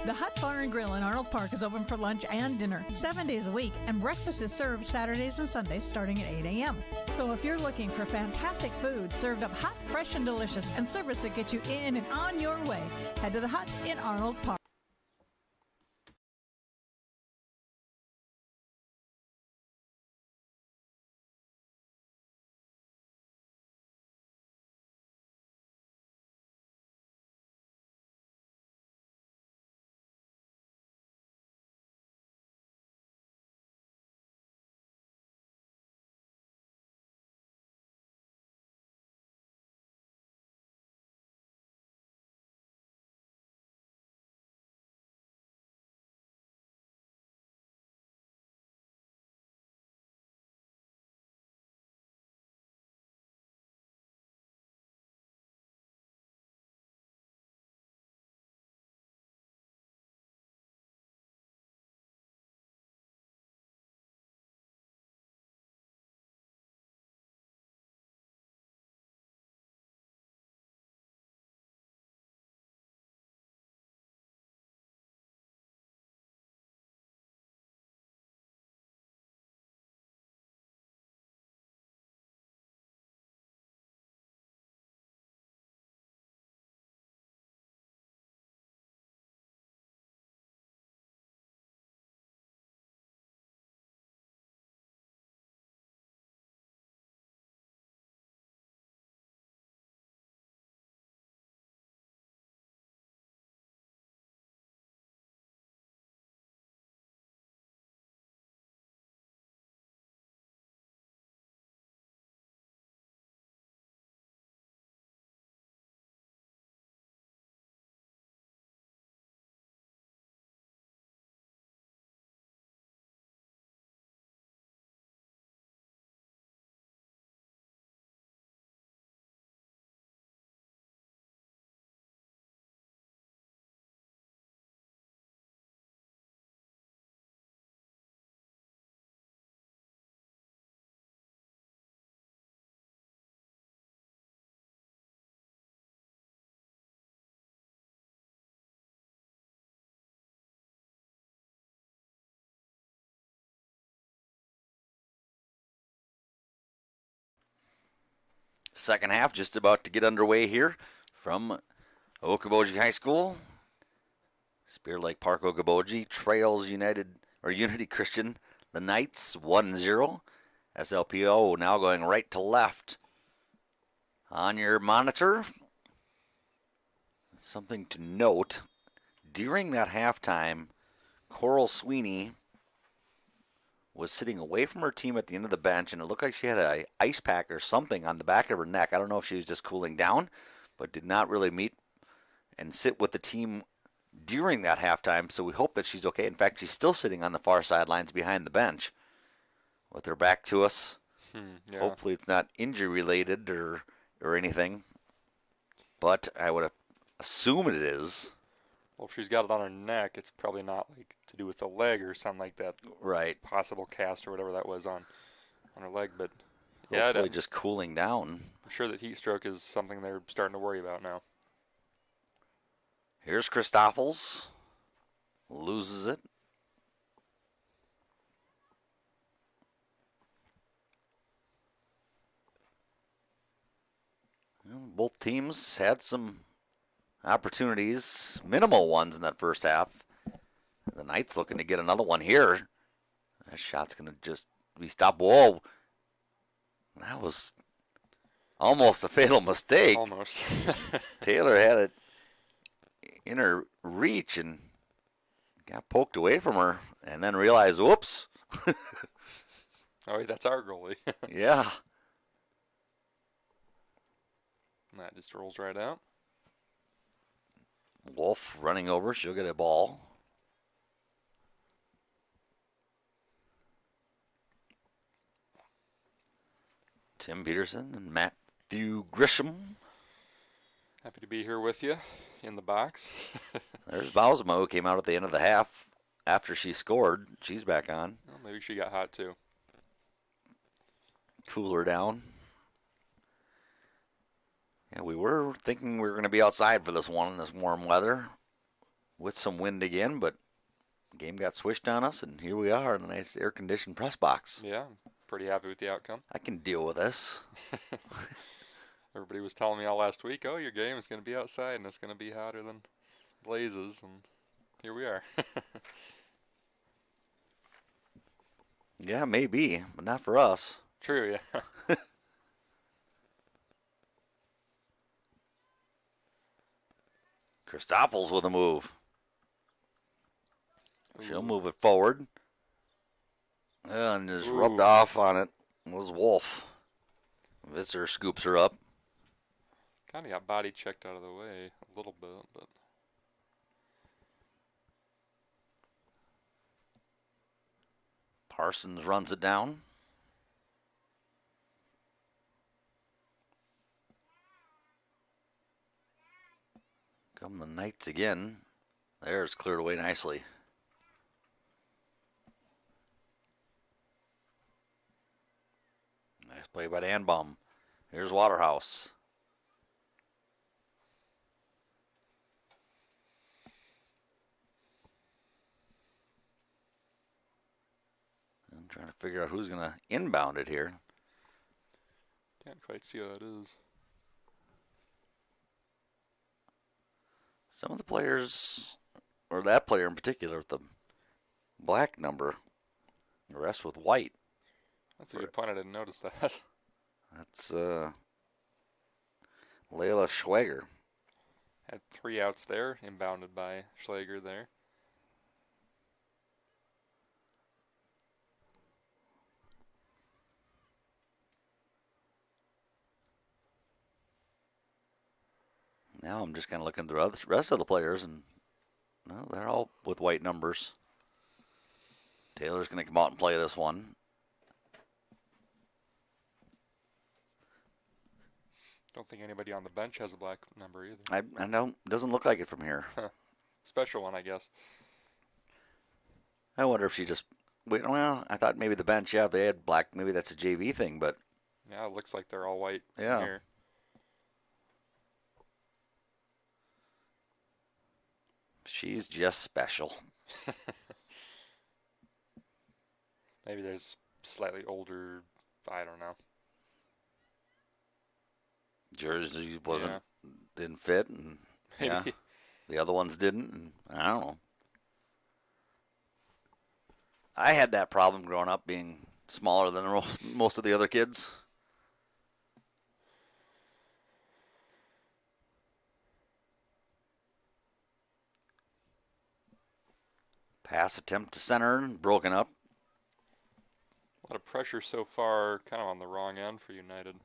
The Hut Bar and Grill in Arnold Park is open for lunch and dinner 7 days a week, and breakfast is served Saturdays and Sundays starting at 8 a.m. So if you're looking for fantastic food served up hot, fresh, and delicious, and service that gets you in and on your way, head to the Hut in Arnold Park. Second half just about to get underway here from Okoboji High School. Spirit Lake Park Okoboji trails Unity Christian. The Knights 1-0. SLPO now going right to left. On your monitor, something to note. During that halftime, Coral Sweeney was sitting away from her team at the end of the bench, and it looked like she had an ice pack or something on the back of her neck. I don't know if she was just cooling down, but did not really meet and sit with the team during that halftime, so we hope that she's okay. In fact, she's still sitting on the far sidelines behind the bench with her back to us. Yeah. Hopefully it's not injury-related or anything, but I would assume it is. Well, if she's got it on her neck, it's probably not like to do with the leg or something like that. Right. Possible cast or whatever that was on her leg, but Hopefully just cooling down. I'm sure that heat stroke is something they're starting to worry about now. Here's Christoffels. Loses it. Well, both teams had some opportunities, minimal ones in that first half. The Knights looking to get another one here. That shot's going to just be stopped. Whoa. That was almost a fatal mistake. Almost. Taylor had it in her reach and got poked away from her and then realized, whoops. Oh, wait, that's our goalie. Yeah. And that just rolls right out. Wolf running over. She'll get a ball. Tim Peterson and Matthew Grisham. Happy to be here with you in the box. There's Bausma, who came out at the end of the half after she scored. She's back on. Well, maybe she got hot too. Cool her down. Yeah, we were thinking we were going to be outside for this one in this warm weather with some wind again, but the game got switched on us, and here we are in a nice air-conditioned press box. Yeah, pretty happy with the outcome. I can deal with this. Everybody was telling me all last week, oh, your game is going to be outside, and it's going to be hotter than blazes, and here we are. Yeah, maybe, but not for us. True, yeah. Christoffels with a move. She'll move it forward. And just rubbed off on it was Wolf. Visser scoops her up. Kind of got body checked out of the way a little bit, but Parsons runs it down. Come the Knights again. There's cleared away nicely. Nice play by Danbaum. Here's Waterhouse. I'm trying to figure out who's going to inbound it here. can't quite see what that is. Some of the players, or that player in particular with the black number, the rest with white. That's a good point. I didn't notice that. That's Layla Schwager. Had 3 outs there, inbounded by Schlager there. Now I'm just kind of looking through the rest of the players, and no, they're all with white numbers. Taylor's going to come out and play this one. Don't think anybody on the bench has a black number either. I know, doesn't look like it from here. Special one, I guess. I wonder if she just, well, I thought maybe the bench, yeah, if they had black, maybe that's a JV thing, but. Yeah, it looks like they're all white yeah. here. She's just special. Maybe there's slightly older, I don't know. Jersey didn't fit, and Maybe. yeah, The other ones didn't. And I don't know. I had that problem growing up, being smaller than most of the other kids. Pass attempt to center, broken up. A lot of pressure so far, kind of on the wrong end for United.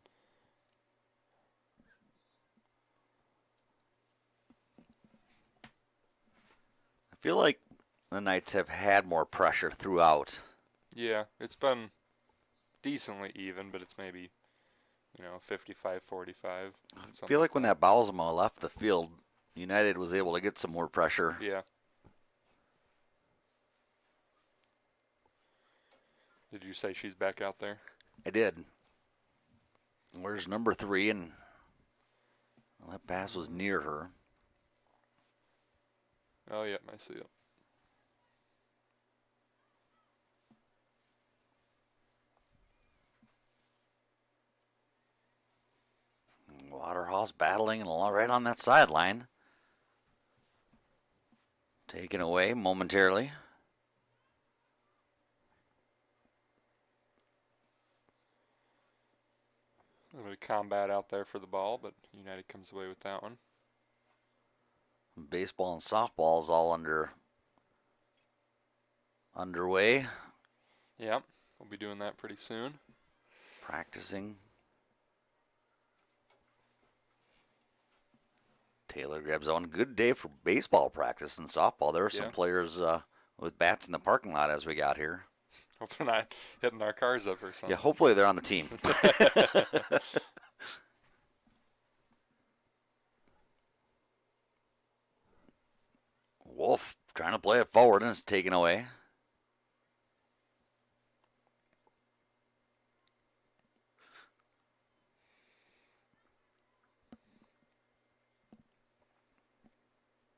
I feel like the Knights have had more pressure throughout. Yeah, it's been decently even, but it's maybe, 55-45. I feel like when that Bausema left the field, United was able to get some more pressure. Yeah. Did you say she's back out there? I did. Where's number 3? And well, that pass was near her. Oh, yeah, I see it. Waterhouse battling and right on that sideline. Taken away momentarily. A little bit of combat out there for the ball, but United comes away with that one. Baseball and softball is all underway. Yep, we'll be doing that pretty soon. Practicing. Taylor grabs on. Good day for baseball practice and softball. There were some players with bats in the parking lot as we got here. Hope we're not hitting our cars up or something. Yeah, hopefully they're on the team. Wolf trying to play it forward and it's taken away.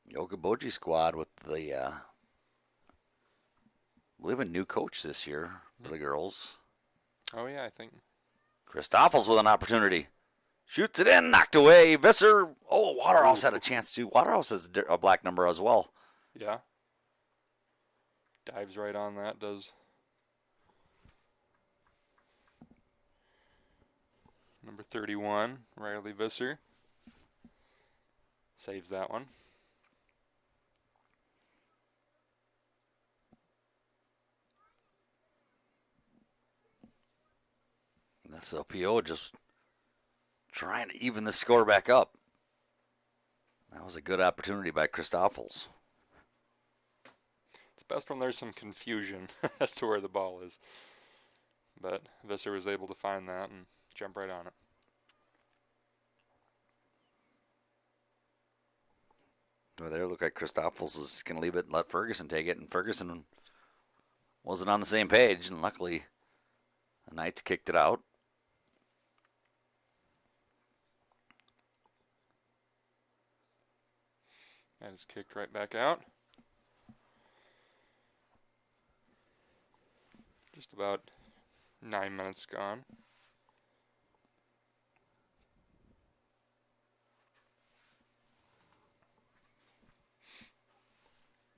The Okoboji squad with the, I believe, a new coach this year for the girls. Oh, yeah, I think. Christoffels with an opportunity. Shoots it in, knocked away. Visser. Oh, Waterhouse had a chance too. Waterhouse has a black number as well. Yeah. Dives right on that, does. Number 31, Riley Visser. Saves that one. This LPO just trying to even the score back up. That was a good opportunity by Christoffels. It's best when there's some confusion as to where the ball is. But Visser was able to find that and jump right on it. Well, there looked like Christoffels is going to leave it and let Ferguson take it, and Ferguson wasn't on the same page, and luckily the Knights kicked it out. That is kicked right back out. Just about 9 minutes gone.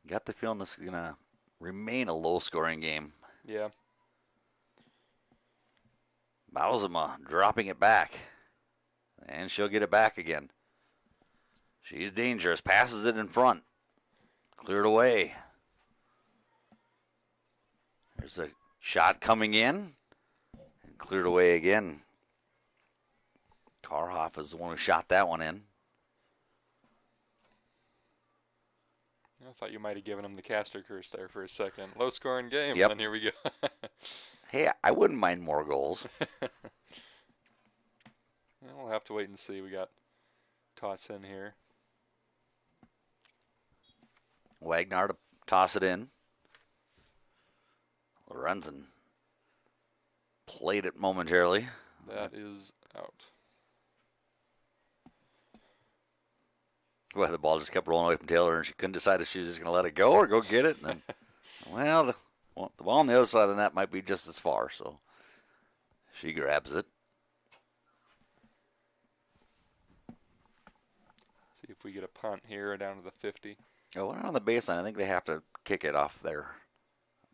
Got the feeling this is going to remain a low-scoring game. Yeah. Bausema dropping it back. And she'll get it back again. She's dangerous. Passes it in front. Cleared away. There's a shot coming in. And cleared away again. Karhoff is the one who shot that one in. I thought you might have given him the caster curse there for a second. Low-scoring game, Yep. and then here we go. Hey, I wouldn't mind more goals. We'll have to wait and see. We got tots in here. Wagner to toss it in. Lorenzen played it momentarily. That is out. Well, the ball just kept rolling away from Taylor, and she couldn't decide if she was just going to let it go or go get it. And then, well, the ball on the other side of the net might be just as far, so she grabs it. See if if we get a punt here down to the 50. Oh, well, on the baseline, I think they have to kick it off there.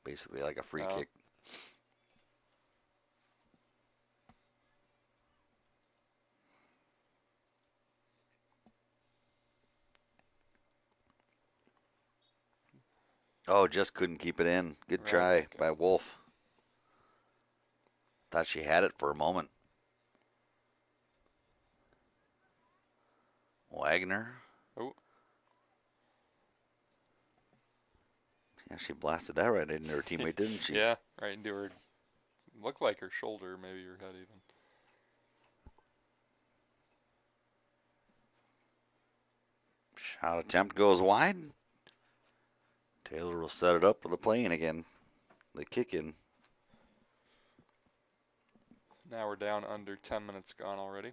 Basically like a free kick. Oh, just couldn't keep it in. Good try by Wolf. Thought she had it for a moment. Wagner. Oh. Yeah, she blasted that right into her teammate, didn't she? Yeah, right into her. Looked like her shoulder, maybe her head even. Shot attempt goes wide. Taylor will set it up with a play in again. The kick in. Now we're down under 10 minutes gone already.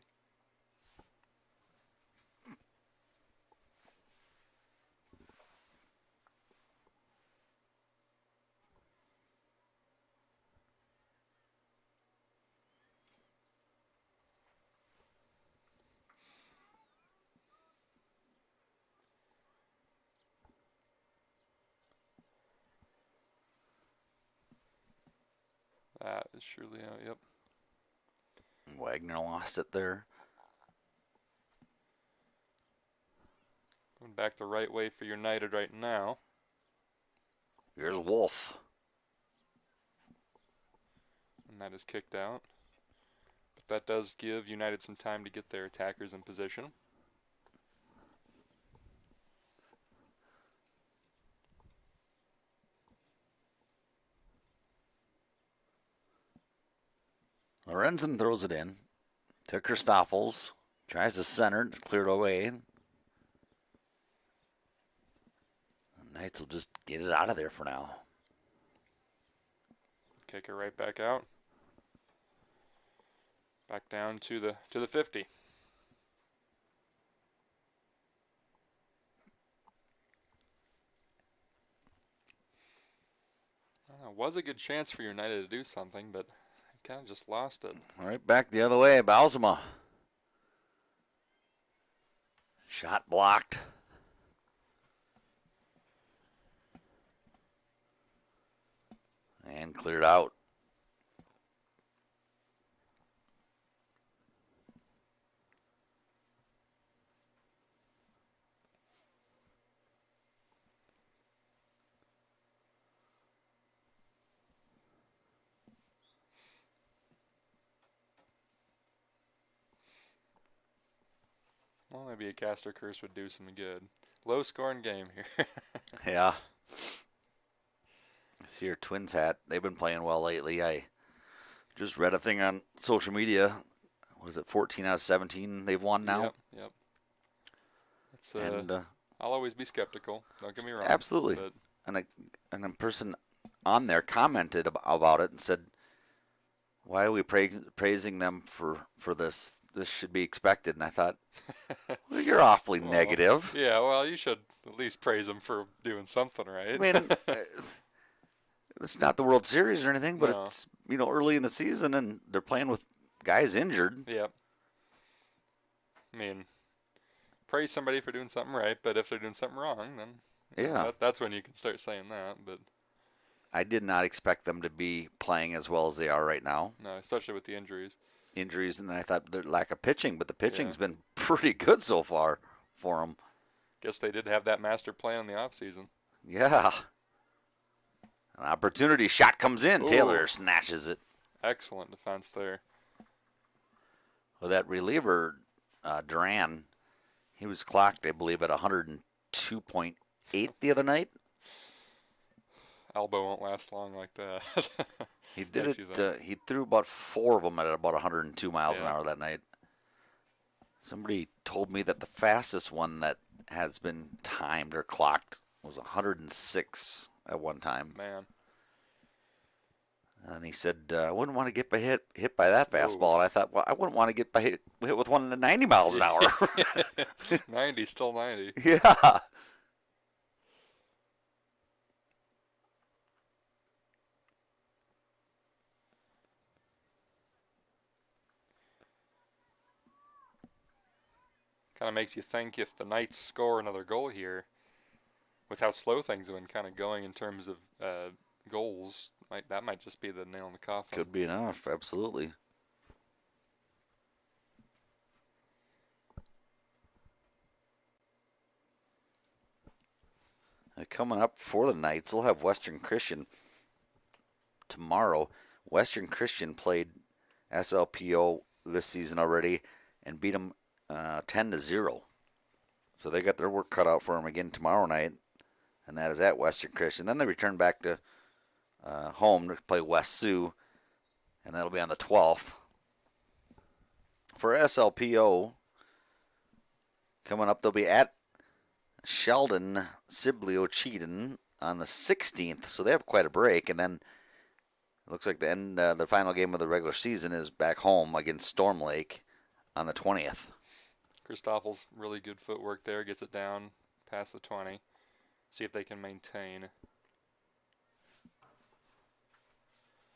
That is surely out, yep. Wagner lost it there. Going back the right way for United right now. Here's Wolf. And that is kicked out. But that does give United some time to get their attackers in position. Lorenzen throws it in to Christoffels. Tries to center, cleared away. The Knights will just get it out of there for now. Kick it right back out. Back down to the 50. Was a good chance for United to do something, but kind of just lost it. All right, back the other way. Bausema. Shot blocked. And cleared out. Well, maybe a caster curse would do some good. Low scoring game here. Yeah. I see your Twins hat. They've been playing well lately. I just read a thing on social media. What is it, 14 out of 17 they've won now? Yep. It's, and I'll always be skeptical. Don't get me wrong. Absolutely. But And a person on there commented about it and said, why are we praising them for this? This should be expected. And I thought, well, you're awfully negative. Yeah, well, you should at least praise them for doing something right. I mean, it's not the World Series or anything, but No. it's, early in the season and they're playing with guys injured. Yep. I mean, praise somebody for doing something right, but if they're doing something wrong, then Yeah. that's when you can start saying that. But I did not expect them to be playing as well as they are right now. no, especially with the injuries. Injuries, and I thought their lack of pitching, but the pitching's been pretty good so far for them. Guess they did have that master plan in the offseason. Yeah. An opportunity shot comes in. Ooh. Taylor snatches it. Excellent defense there. Well, that reliever, Duran, he was clocked, I believe, at 102.8 the other night. Elbow won't last long like that. He did Makes you it. think. He threw about 4 of them at about 102 miles an Yeah. hour that night. Somebody told me that the fastest one that has been timed or clocked was 106 at one time. Man. And he said, I wouldn't want to get hit by that fastball. And I thought, well, I wouldn't want to get hit with one at 90 miles an hour. 90, still 90. Yeah. Kind of makes you think if the Knights score another goal here, with how slow things have been kind of going in terms of goals, that might just be the nail in the coffin. Could be enough, absolutely. Coming up for the Knights, we'll have Western Christian tomorrow. Western Christian played SLPO this season already and beat them 10-0. So they got their work cut out for them again tomorrow night, and that is at Western Christian. Then they return back to home to play West Sioux, and that'll be on the 12th. For SLPO, coming up, they'll be at Sheldon Sibley Cheaton on the 16th, so they have quite a break, and then it looks like the final game of the regular season is back home against Storm Lake on the 20th. Christophel's really good footwork there, gets it down past the 20. See if they can maintain.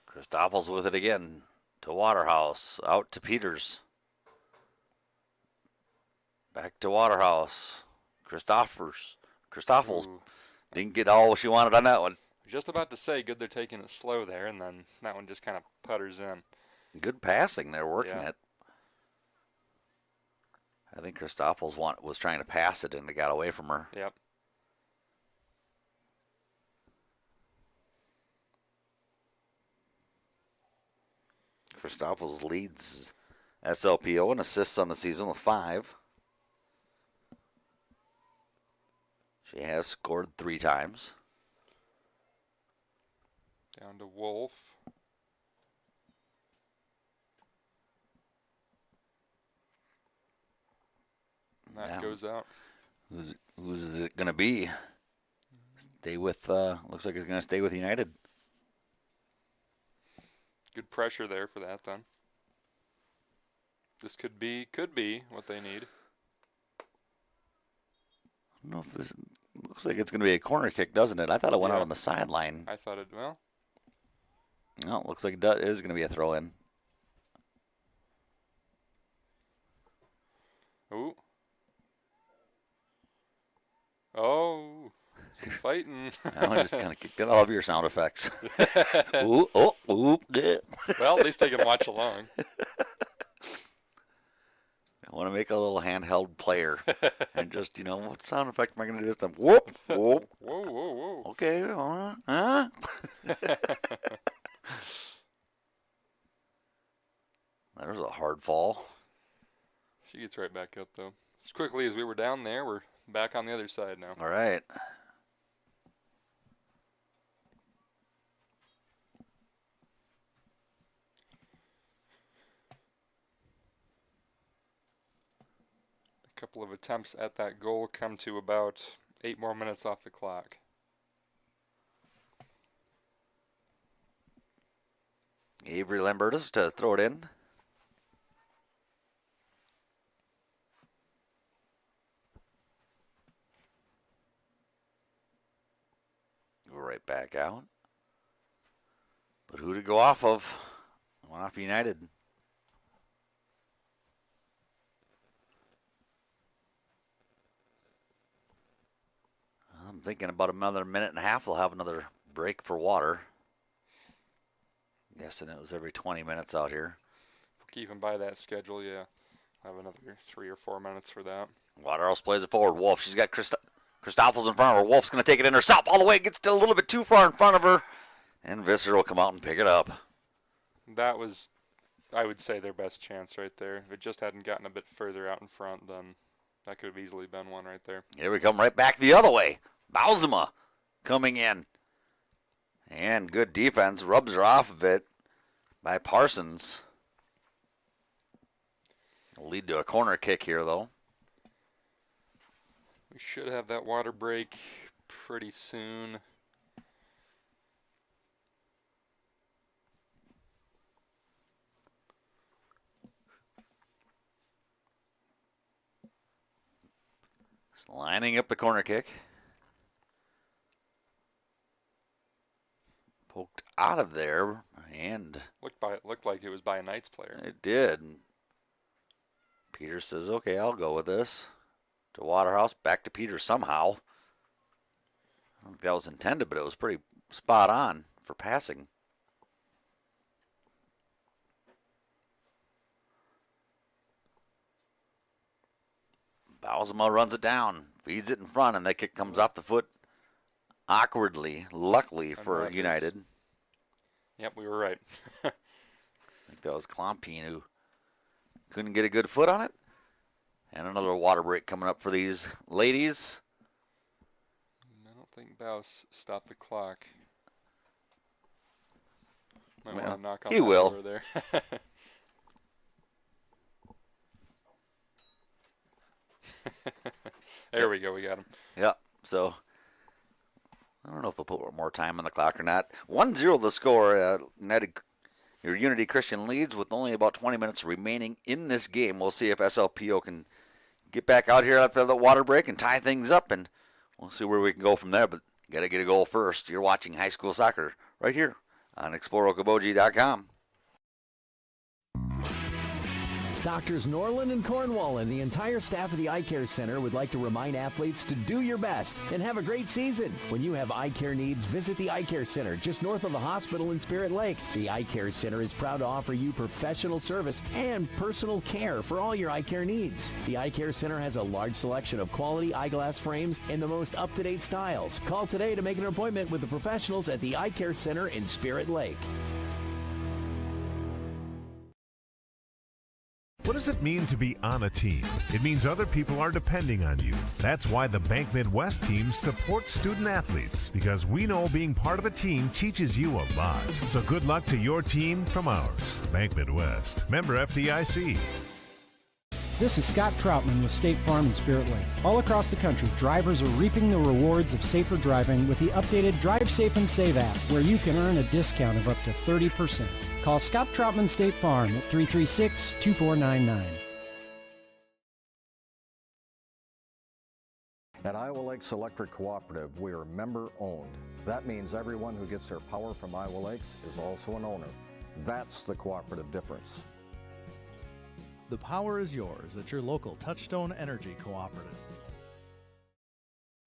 Christophel's with it again to Waterhouse, out to Peters. Back to Waterhouse. Christoffels didn't get all she wanted on that one. Just about to say, good they're taking it slow there, and then that one just kind of putters in. Good passing there, working it. I think Christoffels was trying to pass it, and it got away from her. Yep. Christoffels leads SLPO in assists on the season with 5. She has scored 3 times. Down to Wolf. And that goes out. Who's it going to be? Stay with, looks like it's going to stay with United. Good pressure there for that then. This could be what they need. I don't know if this looks like it's going to be a corner kick, doesn't it? I thought it went out on the sideline. I thought it, well. No, it looks like it is going to be a throw in. Ooh. Oh, some fighting. I just kind of kicked in all of your sound effects. Ooh, oh, ooh, yeah. Well, at least they can watch along. I want to make a little handheld player and just, what sound effect am I going to do this time? Whoop, whoop. Whoa, whoa, whoa. Okay, huh? There's a hard fall. She gets right back up, though. As quickly as we were down there, we're back on the other side now. All right. A couple of attempts at that goal come to about 8 more minutes off the clock. Avery Lambertus to throw it in. Go right back out. But who to go off of? Went off United. I'm thinking about another minute and a half. They'll have another break for water. Guessing it was every 20 minutes out here. Keeping by that schedule, yeah. Have another 3 or 4 minutes for that. Waterhouse plays it forward. Wolf, she's got Christoffels in front of her. Wolf's going to take it in herself all the way. Gets still a little bit too far in front of her. And Visser will come out and pick it up. That was, I would say, their best chance right there. If it just hadn't gotten a bit further out in front, then that could have easily been one right there. Here we come right back the other way. Bausema coming in. And good defense. Rubs her off of it by Parsons. Will lead to a corner kick here, though. We should have that water break pretty soon. Just lining up the corner kick. Poked out of there, and looked like it was by a Knights player. It did. Peter says, okay, I'll go with this. To Waterhouse, back to Peter somehow. I don't think that was intended, but it was pretty spot on for passing. Bausema runs it down, feeds it in front, and that kick comes off the foot awkwardly, luckily for United. Yep, we were right. I think that was Klompine who couldn't get a good foot on it. And another water break coming up for these ladies. I don't think Baus stopped the clock. Might Well, want to knock on he that will. door there. There we go, we got him. Yep, so I don't know if we'll put more time on the clock or not. 1-0 the score. Unity Christian leads with only about 20 minutes remaining in this game. We'll see if SLPO can get back out here after the water break and tie things up, and we'll see where we can go from there. But got to get a goal first. You're watching high school soccer right here on ExploreOkoboji.com. Doctors Norland and Cornwall and the entire staff of the Eye Care Center would like to remind athletes to do your best and have a great season. When you have eye care needs, visit the Eye Care Center just north of the hospital in Spirit Lake. The Eye Care Center is proud to offer you professional service and personal care for all your eye care needs. The Eye Care Center has a large selection of quality eyeglass frames and the most up-to-date styles. Call today to make an appointment with the professionals at the Eye Care Center in Spirit Lake. What does it mean to be on a team? It means other people are depending on you. That's why the Bank Midwest team supports student athletes, because we know being part of a team teaches you a lot. So good luck to your team from ours. Bank Midwest, member FDIC. This is Scott Troutman with State Farm in Spirit Lake. All across the country, drivers are reaping the rewards of safer driving with the updated Drive Safe and Save app, where you can earn a discount of up to 30%. Call Scott Troutman State Farm at 336-2499. At Iowa Lakes Electric Cooperative, we are member-owned. That means everyone who gets their power from Iowa Lakes is also an owner. That's the cooperative difference. The power is yours at your local Touchstone Energy Cooperative.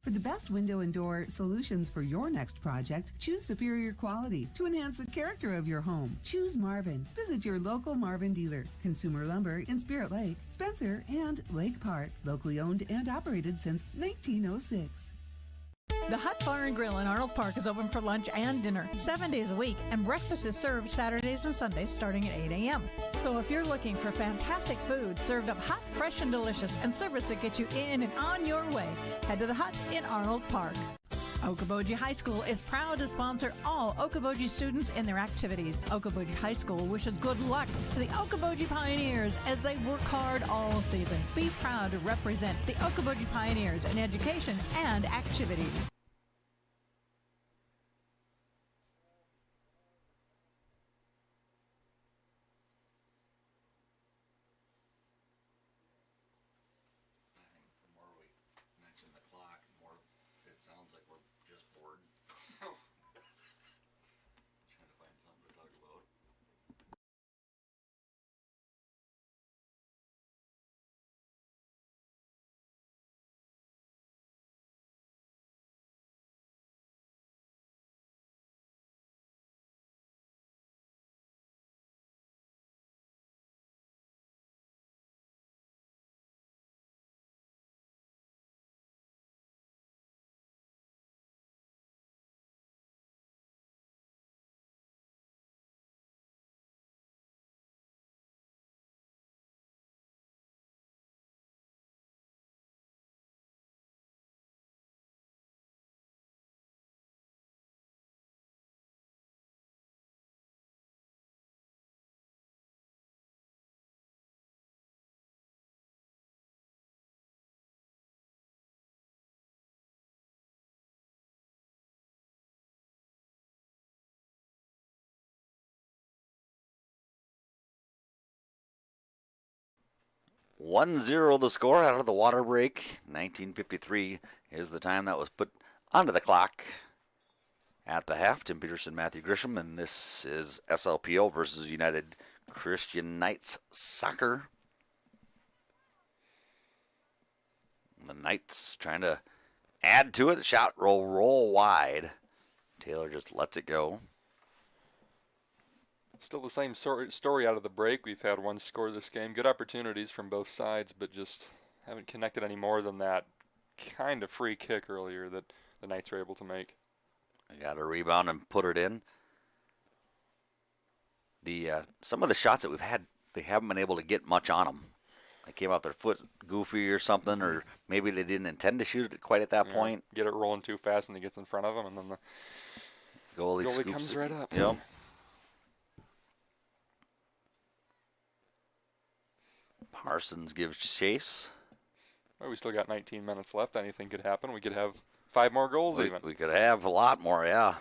For the best window and door solutions for your next project, choose superior quality to enhance the character of your home. Choose Marvin. Visit your local Marvin dealer. Consumer Lumber in Spirit Lake, Spencer, and Lake Park. Locally owned and operated since 1906. The Hut Bar and Grill in Arnold Park is open for lunch and dinner 7 days a week, and breakfast is served Saturdays and Sundays starting at 8 a.m. So if you're looking for fantastic food served up hot, fresh, and delicious, and service that gets you in and on your way, head to the Hut in Arnold Park. Okoboji High School is proud to sponsor all Okoboji students in their activities. Okoboji High School wishes good luck to the Okoboji Pioneers as they work hard all season. Be proud to represent the Okoboji Pioneers in education and activities. Sounds like we're just bored. Trying to find something to talk about. "1-0 the score out of the water break. 1953 is the time that was put onto the clock at the half. Tim Peterson, Matthew Grisham, and this is SLPO versus United Christian Knights Soccer. The Knights trying to add to it. The shot roll wide. Taylor just lets it go. Still the same story out of the break. We've had one score this game. Good opportunities from both sides, but just haven't connected any more than that kind of free kick earlier that the Knights were able to make. They got a rebound and put it in. Some of the shots that we've had, they haven't been able to get much on them. They came out their foot goofy or something, or maybe they didn't intend to shoot it quite at that point. Get it rolling too fast and it gets in front of them, and then the goalie scoops comes it. right up. Yep. Parsons gives chase. Well, we still got 19 minutes left. Anything could happen. We could have 5 more goals even. We could have a lot more, yeah.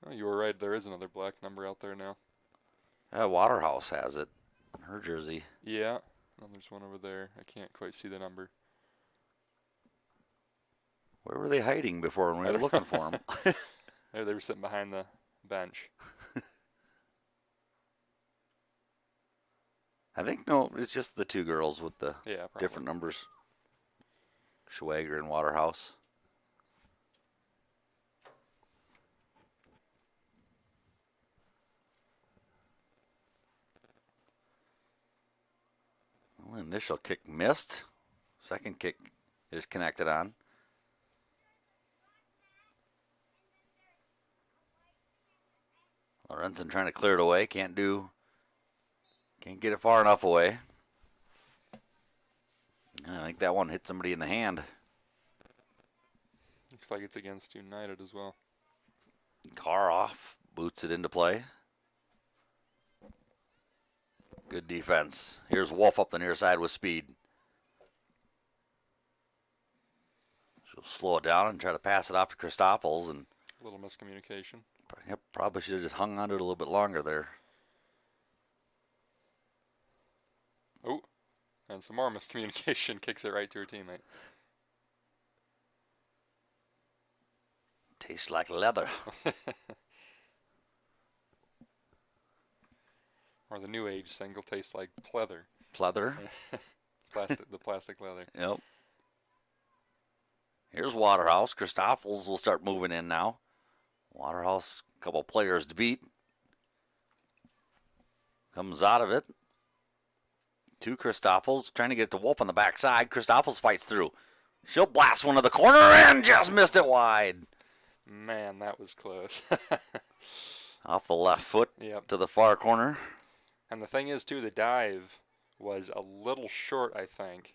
Oh, you were right. There is another black number out there now. Waterhouse has it on her jersey. Yeah. And there's one over there. I can't quite see the number. Where were they hiding before when we were looking for them? There, they were sitting behind the bench. I think, no, it's just the two girls with the Yeah, different numbers. Schwager and Waterhouse. Well, initial kick missed. Second kick is connected on. Lorenzen trying to clear it away. Can't get it far enough away. I think that one hit somebody in the hand. Looks like it's against United as well. Carr off. Boots it into play. Good defense. Here's Wolf up the near side with speed. She'll slow it down and try to pass it off to Christoffels. And a little miscommunication. Yep, probably should have just hung on to it a little bit longer there. Oh, and some more miscommunication. Kicks it right to her teammate. Tastes like leather. Or the new age single, tastes like pleather. Pleather? The plastic leather. Yep. Here's Waterhouse. Christoffels will start moving in now. Waterhouse, a couple players to beat. Comes out of it. To Christoffels, trying to get to Wolf on the backside. Christoffels fights through. She'll blast one to the corner and just missed it wide. Man, that was close. Off the left foot to the far corner. And the thing is, too, the dive was a little short, I think.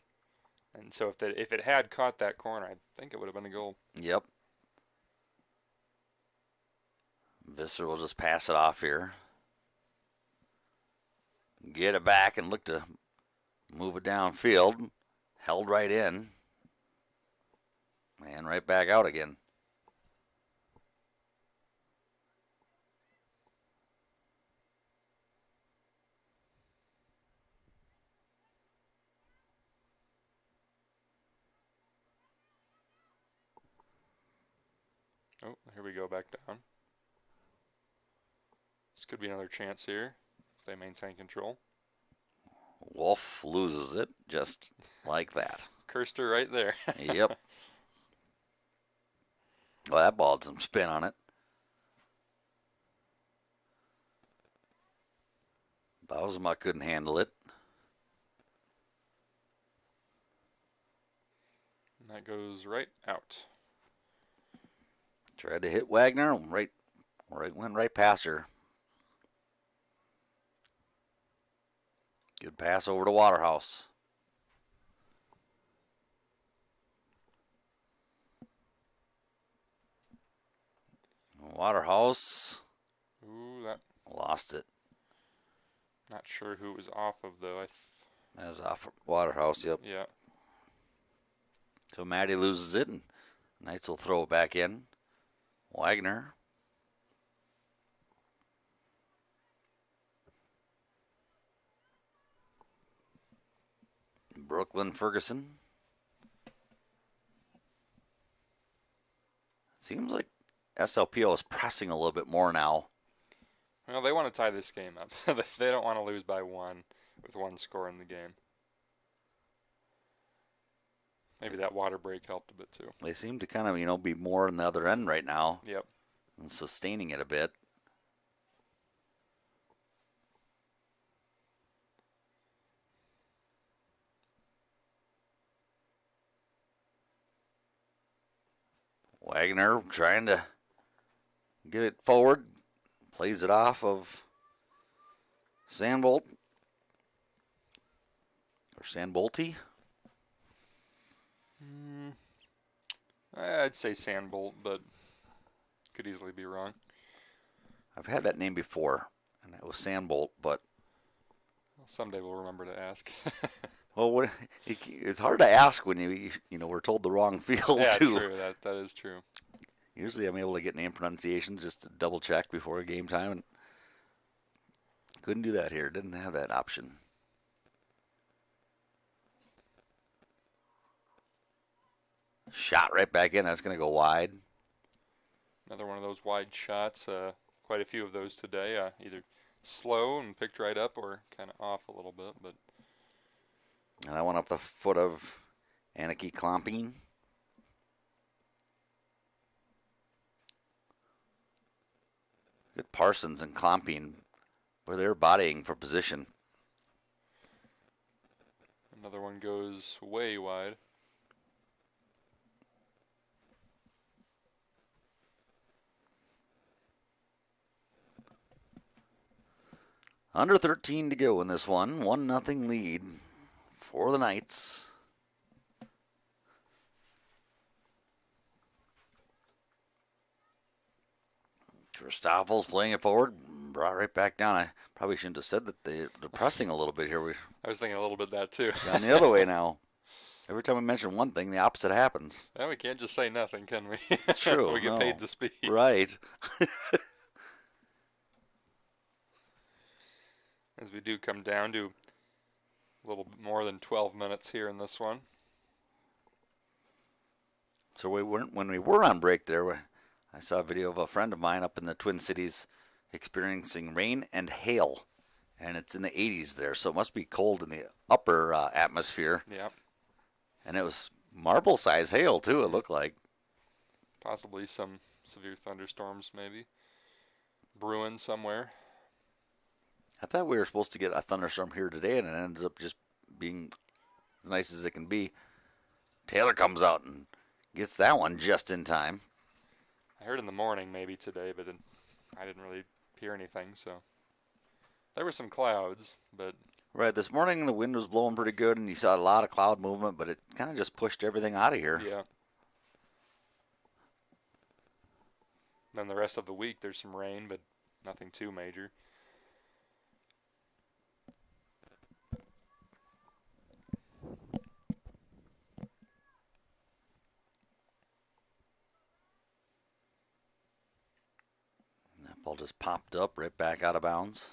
And so if it had caught that corner, I think it would have been a goal. Yep. Visser will just pass it off here. Get it back and look to move it downfield. Held right in. And right back out again. Oh, here we go back down. This could be another chance here if they maintain control. Wolf loses it just like that. Cursed her right there. Yep. Well, that ball had some spin on it. Bausema couldn't handle it. And that goes right out. Tried to hit Wagner, went right past her. Good pass over to Waterhouse. Waterhouse. Ooh, that lost it. Not sure who it was off of though. That was off of Waterhouse. Yep. Yeah. So Maddie loses it, and Knights will throw it back in. Wagner. Brooklyn Ferguson. Seems like SLPO is pressing a little bit more now. Well, they want to tie this game up. They don't want to lose by 1 with 1 score in the game. Maybe that water break helped a bit too. They seem to kind of, be more on the other end right now. Yep. And sustaining it a bit. Wagner trying to get it forward. Plays it off of Sandbolt. Or Sandbolty. I'd say Sandbolt, but could easily be wrong. I've had that name before, and it was Sandbolt, but someday we'll remember to ask. Well, it's hard to ask when we're told the wrong field too. Yeah, true. That is true. Usually, I'm able to get name pronunciations just to double check before a game time, and couldn't do that here. Didn't have that option. Shot right back in. That's going to go wide. Another one of those wide shots. Quite a few of those today. Either slow and picked right up or kind of off a little bit. But and that one off the foot of Anarchy Klomping. Good Parsons and Klomping where they're bodying for position. Another one goes way wide. Under 13 to go in this one. 1-0 lead for the Knights. Christophel's playing it forward. Brought right back down. I probably shouldn't have said that they're pressing a little bit here. I was thinking a little bit of that too. Gone the other way now. Every time we mention one thing, the opposite happens. Well, we can't just say nothing, can we? It's true. We get paid to speak. Right. As we do come down to a little more than 12 minutes here in this one. So when we were on break there, I saw a video of a friend of mine up in the Twin Cities experiencing rain and hail. And it's in the 80s there, so it must be cold in the upper atmosphere. Yep. And it was marble-sized hail, too, it looked like. Possibly some severe thunderstorms, maybe. Brewing somewhere. I thought we were supposed to get a thunderstorm here today, and it ends up just being as nice as it can be. Taylor comes out and gets that one just in time. I heard in the morning maybe today, but I didn't really hear anything, so. There were some clouds, but. Right, this morning the wind was blowing pretty good, and you saw a lot of cloud movement, but it kind of just pushed everything out of here. Yeah. Then the rest of the week there's some rain, but nothing too major. That ball just popped up right back out of bounds.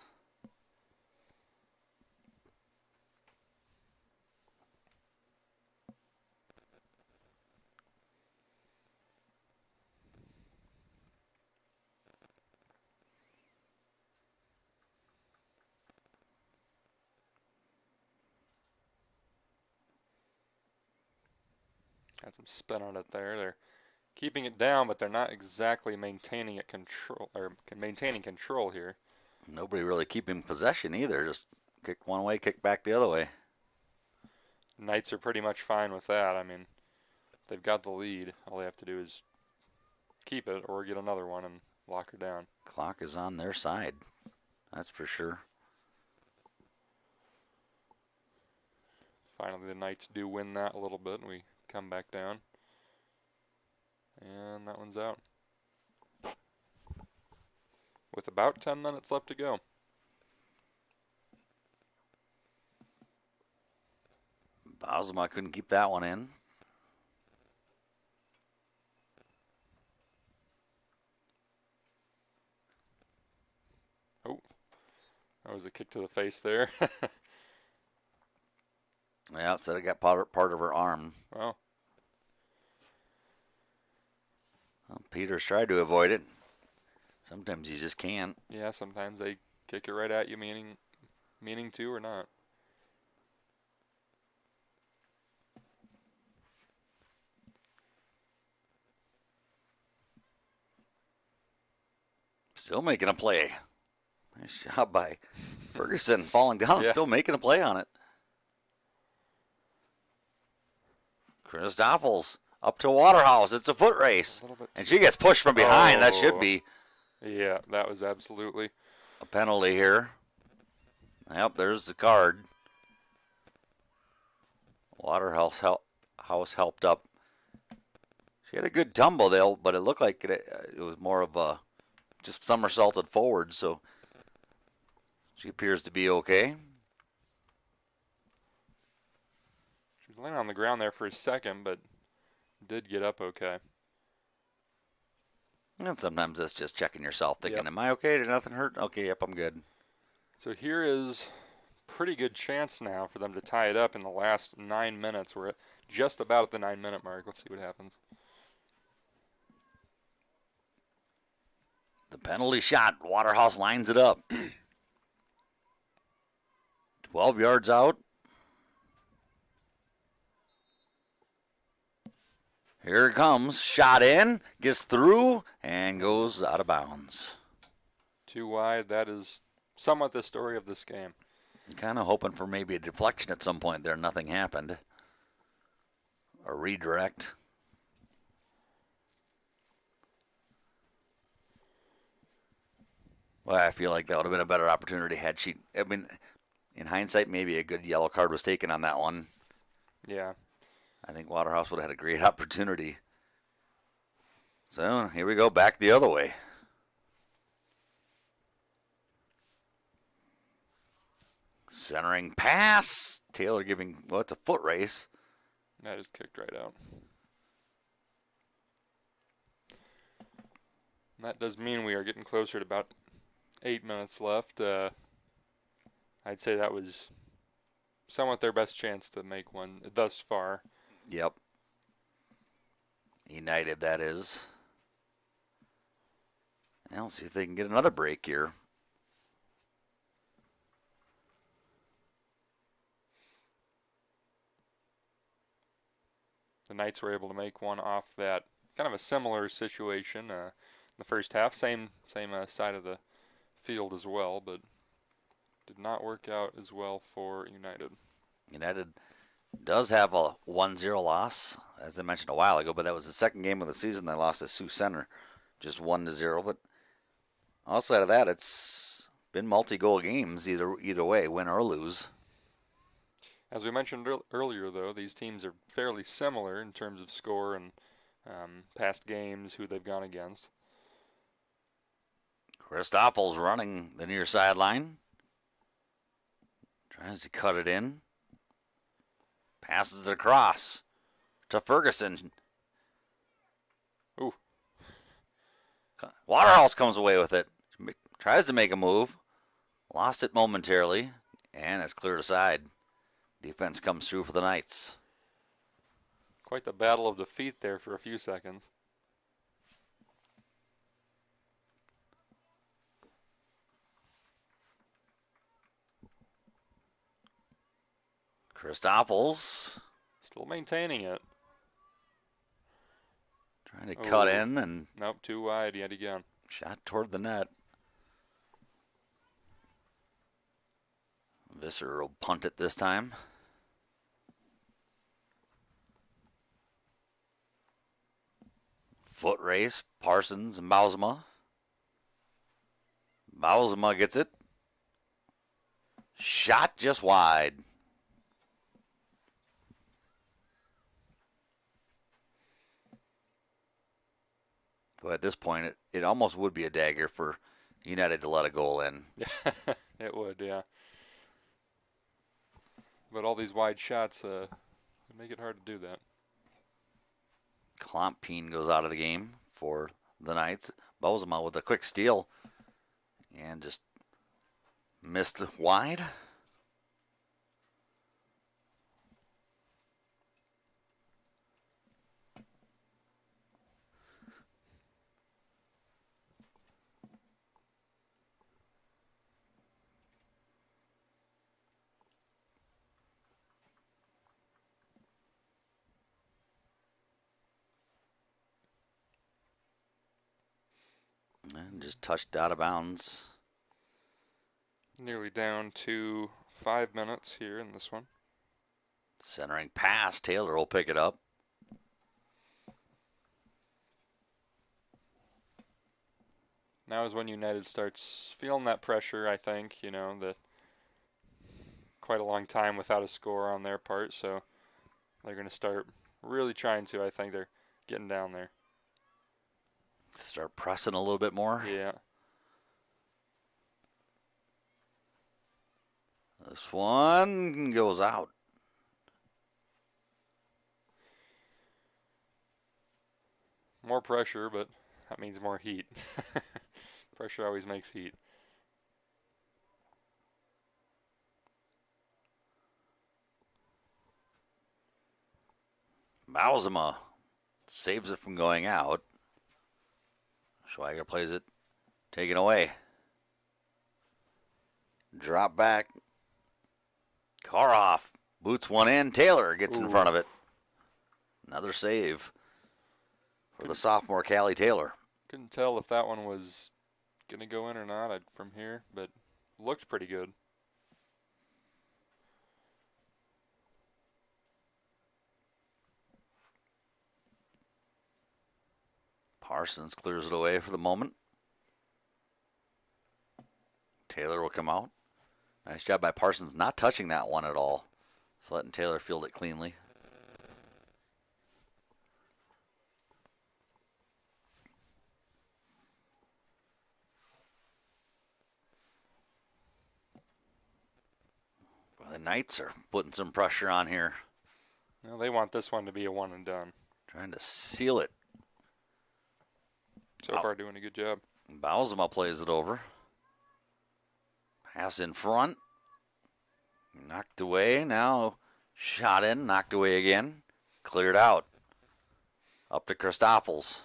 Got some spin on it there. They're keeping it down, but they're not exactly maintaining control here. Nobody really keeping possession either. Just kick one way, kick back the other way. Knights are pretty much fine with that. I mean, they've got the lead. All they have to do is keep it or get another one and lock her down. Clock is on their side. That's for sure. Finally, the Knights do win that a little bit, and we come back down. And that one's out. With about 10 minutes left to go. Bosma couldn't keep that one in. Oh, that was a kick to the face there. Yeah, it said it got part of her arm. Well, Peters tried to avoid it. Sometimes you just can't. Yeah, sometimes they kick it right at you, meaning to or not. Still making a play. Nice job by Ferguson, falling down, Yeah. still making a play on it. Christoffels up to Waterhouse. It's a foot race. And she gets pushed from behind. That should be Yeah, that was absolutely a penalty here. Yep, there's the card. Waterhouse helped up. She had a good tumble, though, but it looked like it was more of a just somersaulted forward, so she appears to be okay. She was laying on the ground there for a second, but did get up okay. And sometimes that's just checking yourself, thinking, Yep. am I okay? Did nothing hurt? Okay, yep, I'm good. So here is pretty good chance now for them to tie it up in the last 9 minutes. We're just about at the 9-minute mark. Let's see what happens. The penalty shot. Waterhouse lines it up. 12 yards out. Here it comes. Shot in. Gets through and goes out of bounds. Too wide. That is somewhat the story of this game. Kind of hoping for maybe a deflection at some point there. Nothing happened. A redirect. Well, I feel like that would have been a better opportunity had she. I mean, in hindsight, maybe a good yellow card was taken on that one. Yeah. I think Waterhouse would have had a great opportunity. So here we go, back the other way. Centering pass. Taylor giving, well, it's a foot race. That is kicked right out. And that does mean we are getting closer to about 8 minutes left. I'd say that was somewhat their best chance to make one thus far. Yep. United, that is. Now, let's see if they can get another break here. The Knights were able to make one off that kind of a similar situation in the first half. Same side of the field as well, but did not work out as well for United. United does have a 1-0 loss, as I mentioned a while ago, but that was the second game of the season they lost at Sioux Center, just 1-0. But outside of that, it's been multi-goal games either way, win or lose. As we mentioned earlier, though, these teams are fairly similar in terms of score and past games, who they've gone against. Christoffels running the near sideline. Tries to cut it in. Passes it across to Ferguson. Ooh. Waterhouse comes away with it. Tries to make a move. Lost it momentarily. And it's cleared aside. Defense comes through for the Knights. Quite the battle of the feet there for a few seconds. Christoffels. Still maintaining it. Trying to cut in and... Nope, too wide yet again. Shot toward the net. Visser will punt it this time. Foot race, Parsons and Bausema. Bausema gets it. Shot just wide. But at this point, it almost would be a dagger for United to let a goal in. Yeah, it would, yeah. But all these wide shots would make it hard to do that. Klompine goes out of the game for the Knights. Bausema with a quick steal and just missed wide. Just touched out of bounds. Nearly down to 5 minutes here in this one. Centering pass. Taylor will pick it up. Now is when United starts feeling that pressure, I think, you know, that quite a long time without a score on their part, so they're going to start really trying to. I think they're getting down there. Start pressing a little bit more. Yeah. This one goes out. More pressure, but that means more heat. Pressure always makes heat. Bausema saves it from going out. Schweiger plays it, taken away. Drop back. Karoff boots one in. Taylor gets in front of it. Another save for the sophomore Callie Taylor. Couldn't tell if that one was going to go in or not from here, but looked pretty good. Parsons clears it away for the moment. Taylor will come out. Nice job by Parsons not touching that one at all. Just letting Taylor field it cleanly. Well, the Knights are putting some pressure on here. Well, they want this one to be a one and done. Trying to seal it. So far doing a good job. Bausema plays it over. Pass in front. Knocked away. Now shot in. Knocked away again. Cleared out. Up to Christoffels.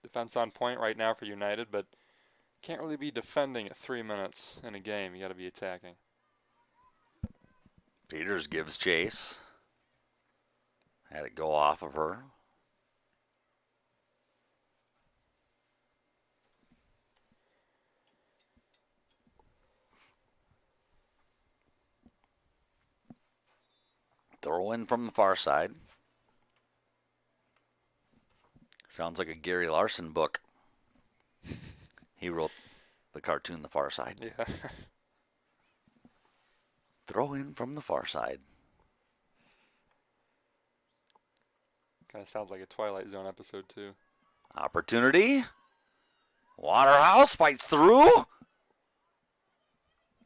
Defense on point right now for United, but can't really be defending at 3 minutes in a game. You got to be attacking. Peters gives chase. Had it go off of her. Throw in from the far side. Sounds like a Gary Larson book. He wrote the cartoon The Far Side. Yeah. Throw in from the far side. Kind of sounds like a Twilight Zone episode, too. Opportunity. Waterhouse fights through.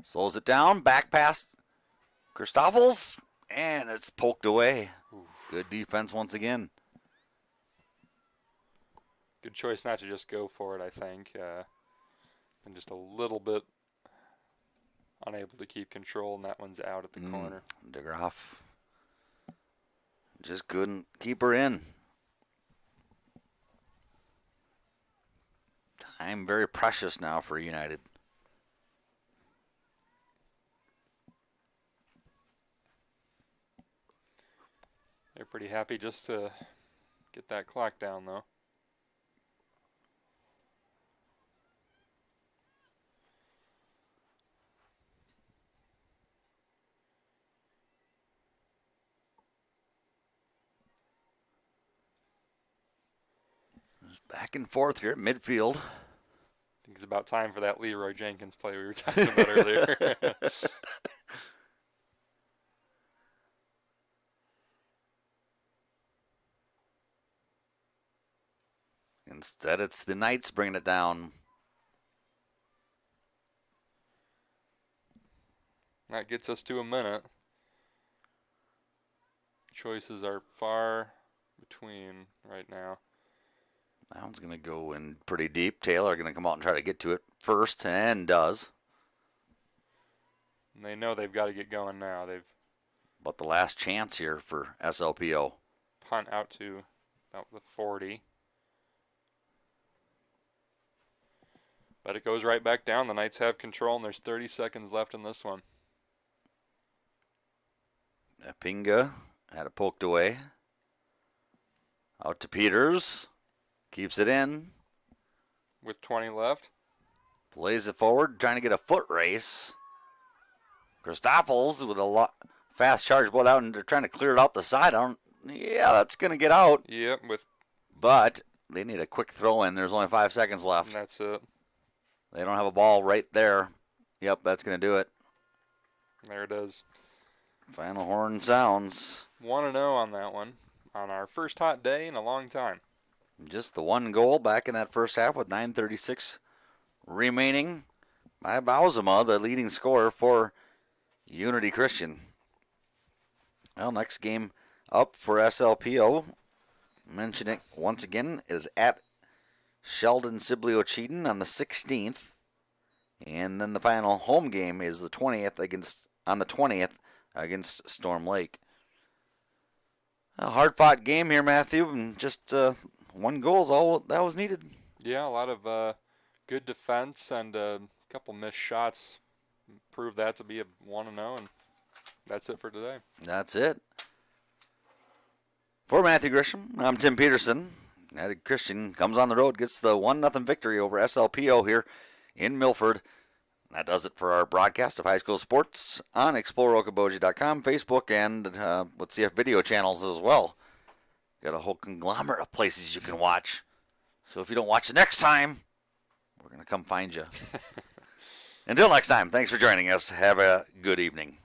Slows it down. Back past Christoffels. And it's poked away. Oof. Good defense once again. Good choice not to just go for it, I think. And just a little bit unable to keep control, and that one's out at the corner. DeGroff just couldn't keep her in. Time very precious now for United. They're pretty happy just to get that clock down, though. Back and forth here at midfield. I think it's about time for that Leroy Jenkins play we were talking about earlier. Instead, it's the Knights bringing it down. That gets us to a minute. Choices are far between right now. That one's going to go in pretty deep. Taylor going to come out and try to get to it first, and does. And they know they've got to get going now. They've But the last chance here for SLPO. punt out to about the 40. But it goes right back down. The Knights have control, and there's 30 seconds left in this one. Pinga had it poked away. Out to Peters. Keeps it in. With 20 left. Plays it forward, trying to get a foot race. Christoffels with a fast charge ball out, and they're trying to clear it out the side. Yeah, that's going to get out. Yep, but they need a quick throw in. There's only 5 seconds left. That's it. They don't have a ball right there. Yep, that's going to do it. There it is. Final horn sounds. 1-0 on that one. On our first hot day in a long time. Just the one goal back in that first half with 9:36 remaining by Bausema, the leading scorer for Unity Christian. Well, next game up for SLPO, mention it once again, is at Sheldon Sibley Cheaton on the 16th. And then the final home game is the 20th against Storm Lake. A hard-fought game here, Matthew, and just one goal is all that was needed. Yeah, a lot of good defense and a couple missed shots proved that to be a 1-0, and that's it for today. That's it. For Matthew Grisham, I'm Tim Peterson. United Christian comes on the road, gets the 1-0 victory over SLPO here in Milford. That does it for our broadcast of high school sports on ExploreOkoboji.com, Facebook, and CF video channels as well. Got a whole conglomerate of places you can watch. So if you don't watch it next time, we're going to come find you. Until next time, thanks for joining us. Have a good evening.